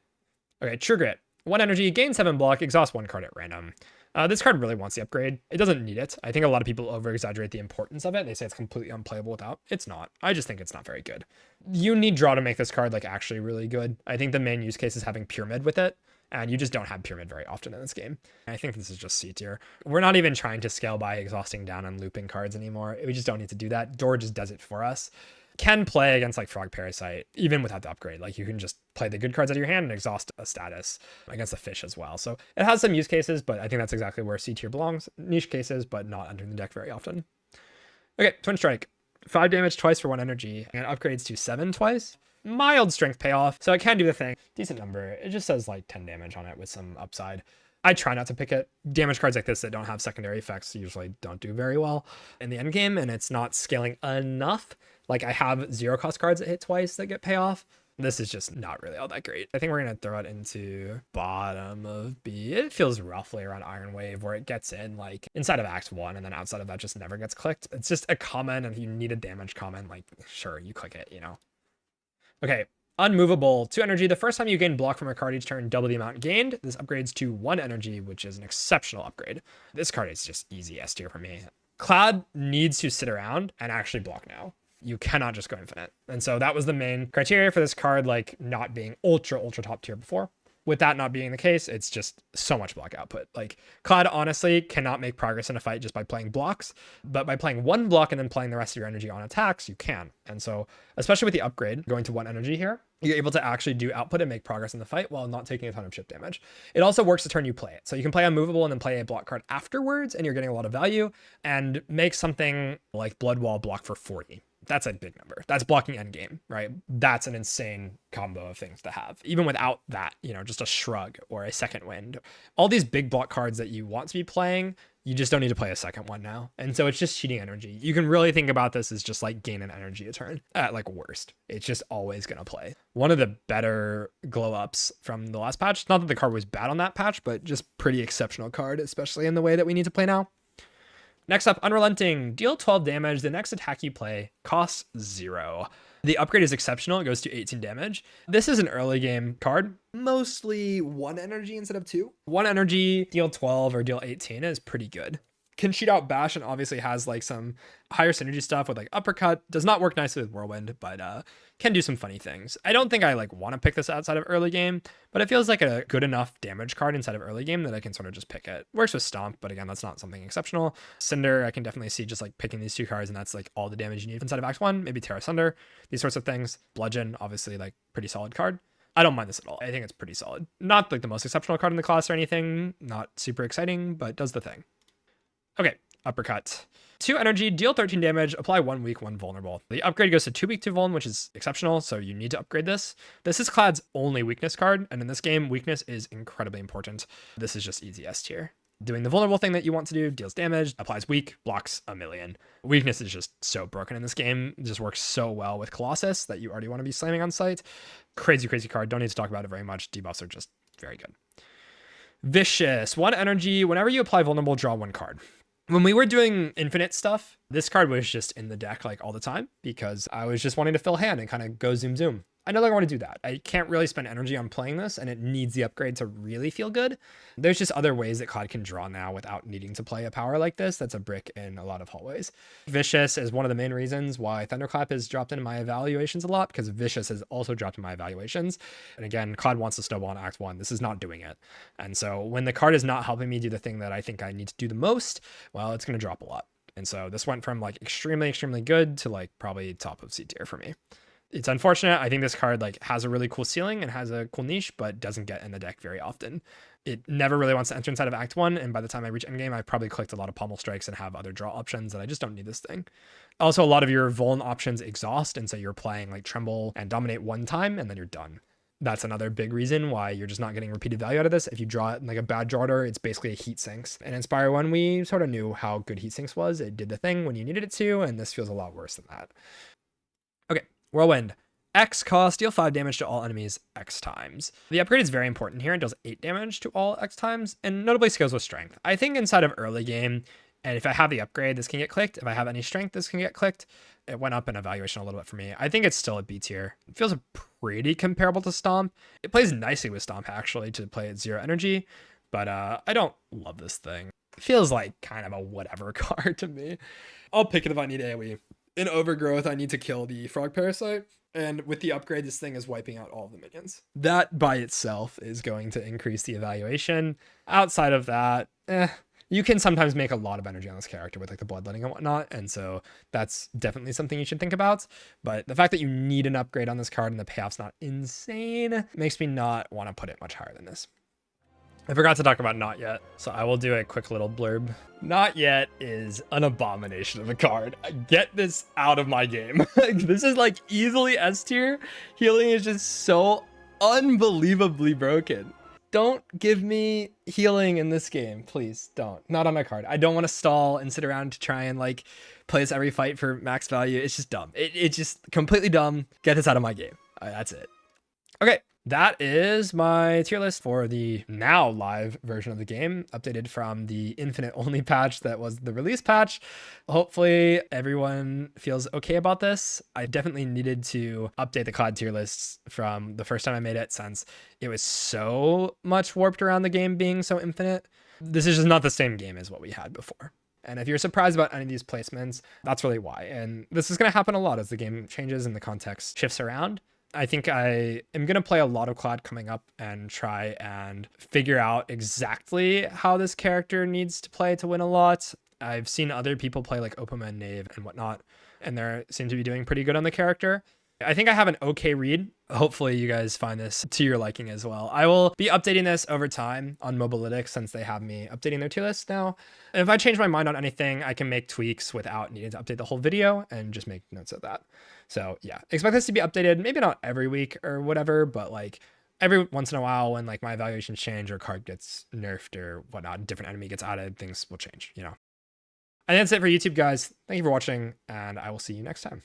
Okay, True Grit. 1 energy, gain 7 block, exhaust 1 card at random. This card really wants the upgrade. It doesn't need it. I think a lot of people over-exaggerate the importance of it. They say it's completely unplayable without. It's not. I just think it's not very good. You need draw to make this card, like, actually really good. I think the main use case is having Pyramid with it, and you just don't have Pyramid very often in this game. I think this is just C tier. We're not even trying to scale by exhausting down and looping cards anymore. We just don't need to do that. Door just does it for us. Can play against like Frog Parasite, even without the upgrade. Like, you can just play the good cards out of your hand and exhaust a status against the fish as well. So it has some use cases, but I think that's exactly where C tier belongs. Niche cases, but not entering the deck very often. Okay, Twin Strike. 5 damage twice for 1 energy, and upgrades to 7 twice. Mild strength payoff, so it can do the thing. Decent number. It just says like 10 damage on it with some upside. I try not to pick it. Damage cards like this that don't have secondary effects usually don't do very well in the end game, and it's not scaling enough. Like, I have 0 cost cards that hit twice that get payoff. This is just not really all that great. I think we're going to throw it into bottom of B. It feels roughly around Iron Wave, where it gets in like inside of Act 1, and then outside of that just never gets clicked. It's just a common, and if you need a damage common, like, sure, you click it, you know. Okay, Unmovable. 2 energy. The first time you gain block from a card each turn, double the amount gained. This upgrades to 1 energy, which is an exceptional upgrade. This card is just easy S tier for me. Clad needs to sit around and actually block now. You cannot just go infinite. And so that was the main criteria for this card, like, not being ultra top tier before. With that not being the case, it's just so much block output. Like, Clad honestly cannot make progress in a fight just by playing blocks, but by playing 1 block and then playing the rest of your energy on attacks, you can. And so, especially with the upgrade, going to 1 energy here, you're able to actually do output and make progress in the fight while not taking a ton of chip damage. It also works the turn you play it. So you can play Unmovable and then play a block card afterwards, and you're getting a lot of value, and make something like Blood Wall block for 40. That's a big number. That's blocking endgame, right? That's an insane combo of things to have. Even without that, you know, just a Shrug or a Second Wind. All these big block cards that you want to be playing, you just don't need to play a second one now. And so it's just cheating energy. You can really think about this as just like gain an energy a turn at like worst. It's just always going to play. One of the better glow ups from the last patch, not that the card was bad on that patch, but just pretty exceptional card, especially in the way that we need to play now. Next up, Unrelenting. Deal 12 damage. The next attack you play costs 0. The upgrade is exceptional. It goes to 18 damage. This is an early game card. Mostly 1 energy instead of 2. 1 energy, deal 12 or deal 18 is pretty good. Can cheat out Bash and obviously has like some higher synergy stuff with like Uppercut. Does not work nicely with Whirlwind, but can do some funny things. I don't think I like want to pick this outside of early game, but it feels like a good enough damage card inside of early game that I can sort of just pick it. Works with Stomp, but again, that's not something exceptional. Cinder, I can definitely see just like picking these 2 cards, and that's like all the damage you need inside of Act 1. Maybe Terra Sunder, these sorts of things. Bludgeon, obviously like pretty solid card. I don't mind this at all. I think it's pretty solid. Not like the most exceptional card in the class or anything. Not super exciting, but does the thing. Okay, Uppercut. 2 energy, deal 13 damage, apply 1 weak, 1 vulnerable. The upgrade goes to 2 weak, 2 vuln, which is exceptional, so you need to upgrade this. This is Clad's only weakness card, and in this game, weakness is incredibly important. This is just easy S tier. Doing the vulnerable thing that you want to do, deals damage, applies weak, blocks a million. Weakness is just so broken in this game. It just works so well with Colossus that you already want to be slamming on sight. Crazy card. Don't need to talk about it very much. Debuffs are just very good. Vicious. 1 energy. Whenever you apply vulnerable, draw 1 card. When we were doing infinite stuff, this card was just in the deck like all the time because I was just wanting to fill hand and kind of go zoom. I no longer want to do that. I can't really spend energy on playing this, and it needs the upgrade to really feel good. There's just other ways that Clad can draw now without needing to play a power like this. That's a brick in a lot of hallways. Vicious is one of the main reasons why Thunderclap has dropped into my evaluations a lot, because Vicious has also dropped in my evaluations. And again, Clad wants to snowball in Act 1. This is not doing it. And so when the card is not helping me do the thing that I think I need to do the most, well, it's going to drop a lot. And so this went from like extremely good to like probably top of C tier for me. It's unfortunate. I think this card like has a really cool ceiling and has a cool niche, but doesn't get in the deck very often. It never really wants to enter inside of Act 1, and by the time I reach endgame, I've probably clicked a lot of Pommel Strikes and have other draw options that I just don't need this thing. Also, a lot of your Vuln options exhaust, and so you're playing like Tremble and Dominate one time, and then you're done. That's another big reason why you're just not getting repeated value out of this. If you draw it in like a bad draw order, it's basically a Heat Sinks. And in Spire 1, we sort of knew how good Heat Sinks was. It did the thing when you needed it to, and this feels a lot worse than that. Okay, Whirlwind. X cost, deal 5 damage to all enemies X times. The upgrade is very important here and deals 8 damage to all X times, and notably scales with strength. I think inside of early game, and if I have the upgrade, this can get clicked. If I have any strength, this can get clicked. It went up in evaluation a little bit for me. I think it's still a B tier. It feels pretty comparable to Stomp. It plays nicely with Stomp, actually, to play at 0 energy, but I don't love this thing. It feels like kind of a whatever card to me. I'll pick it if I need AoE. In Overgrowth, I need to kill the Frog Parasite. And with the upgrade, this thing is wiping out all of the minions. That by itself is going to increase the evaluation. Outside of that, you can sometimes make a lot of energy on this character with like the Bloodletting and whatnot. And so that's definitely something you should think about. But the fact that you need an upgrade on this card and the payoff's not insane makes me not want to put it much higher than this. I forgot to talk about Not Yet, so I will do a quick little blurb. Not Yet is an abomination of a card. Get this out of my game. This is like easily S tier. Healing is just so unbelievably broken. Don't give me healing in this game, please. Don't. Not on my card. I don't want to stall and sit around to try and like play this every fight for max value. It's just dumb. It's just completely dumb. Get this out of my game. That's it. Okay. That is my tier list for the now live version of the game, updated from the Infinite only patch that was the release patch. Hopefully everyone feels okay about this. I definitely needed to update the COD tier lists from the first time I made it, since it was so much warped around the game being so infinite. This is just not the same game as what we had before. And if you're surprised about any of these placements, that's really why. And this is going to happen a lot as the game changes and the context shifts around. I think I am going to play a lot of Clad coming up and try and figure out exactly how this character needs to play to win a lot. I've seen other people play like Opama and Knave and whatnot, and they seem to be doing pretty good on the character. I think I have an okay read. Hopefully you guys find this to your liking as well. I will be updating this over time on Mobilytics since they have me updating their tier list now. And if I change my mind on anything, I can make tweaks without needing to update the whole video and just make notes of that. So yeah, expect this to be updated, maybe not every week or whatever, but like every once in a while when like my evaluations change or card gets nerfed or whatnot, different enemy gets added, things will change, you know. And that's it for YouTube, guys. Thank you for watching, and I will see you next time.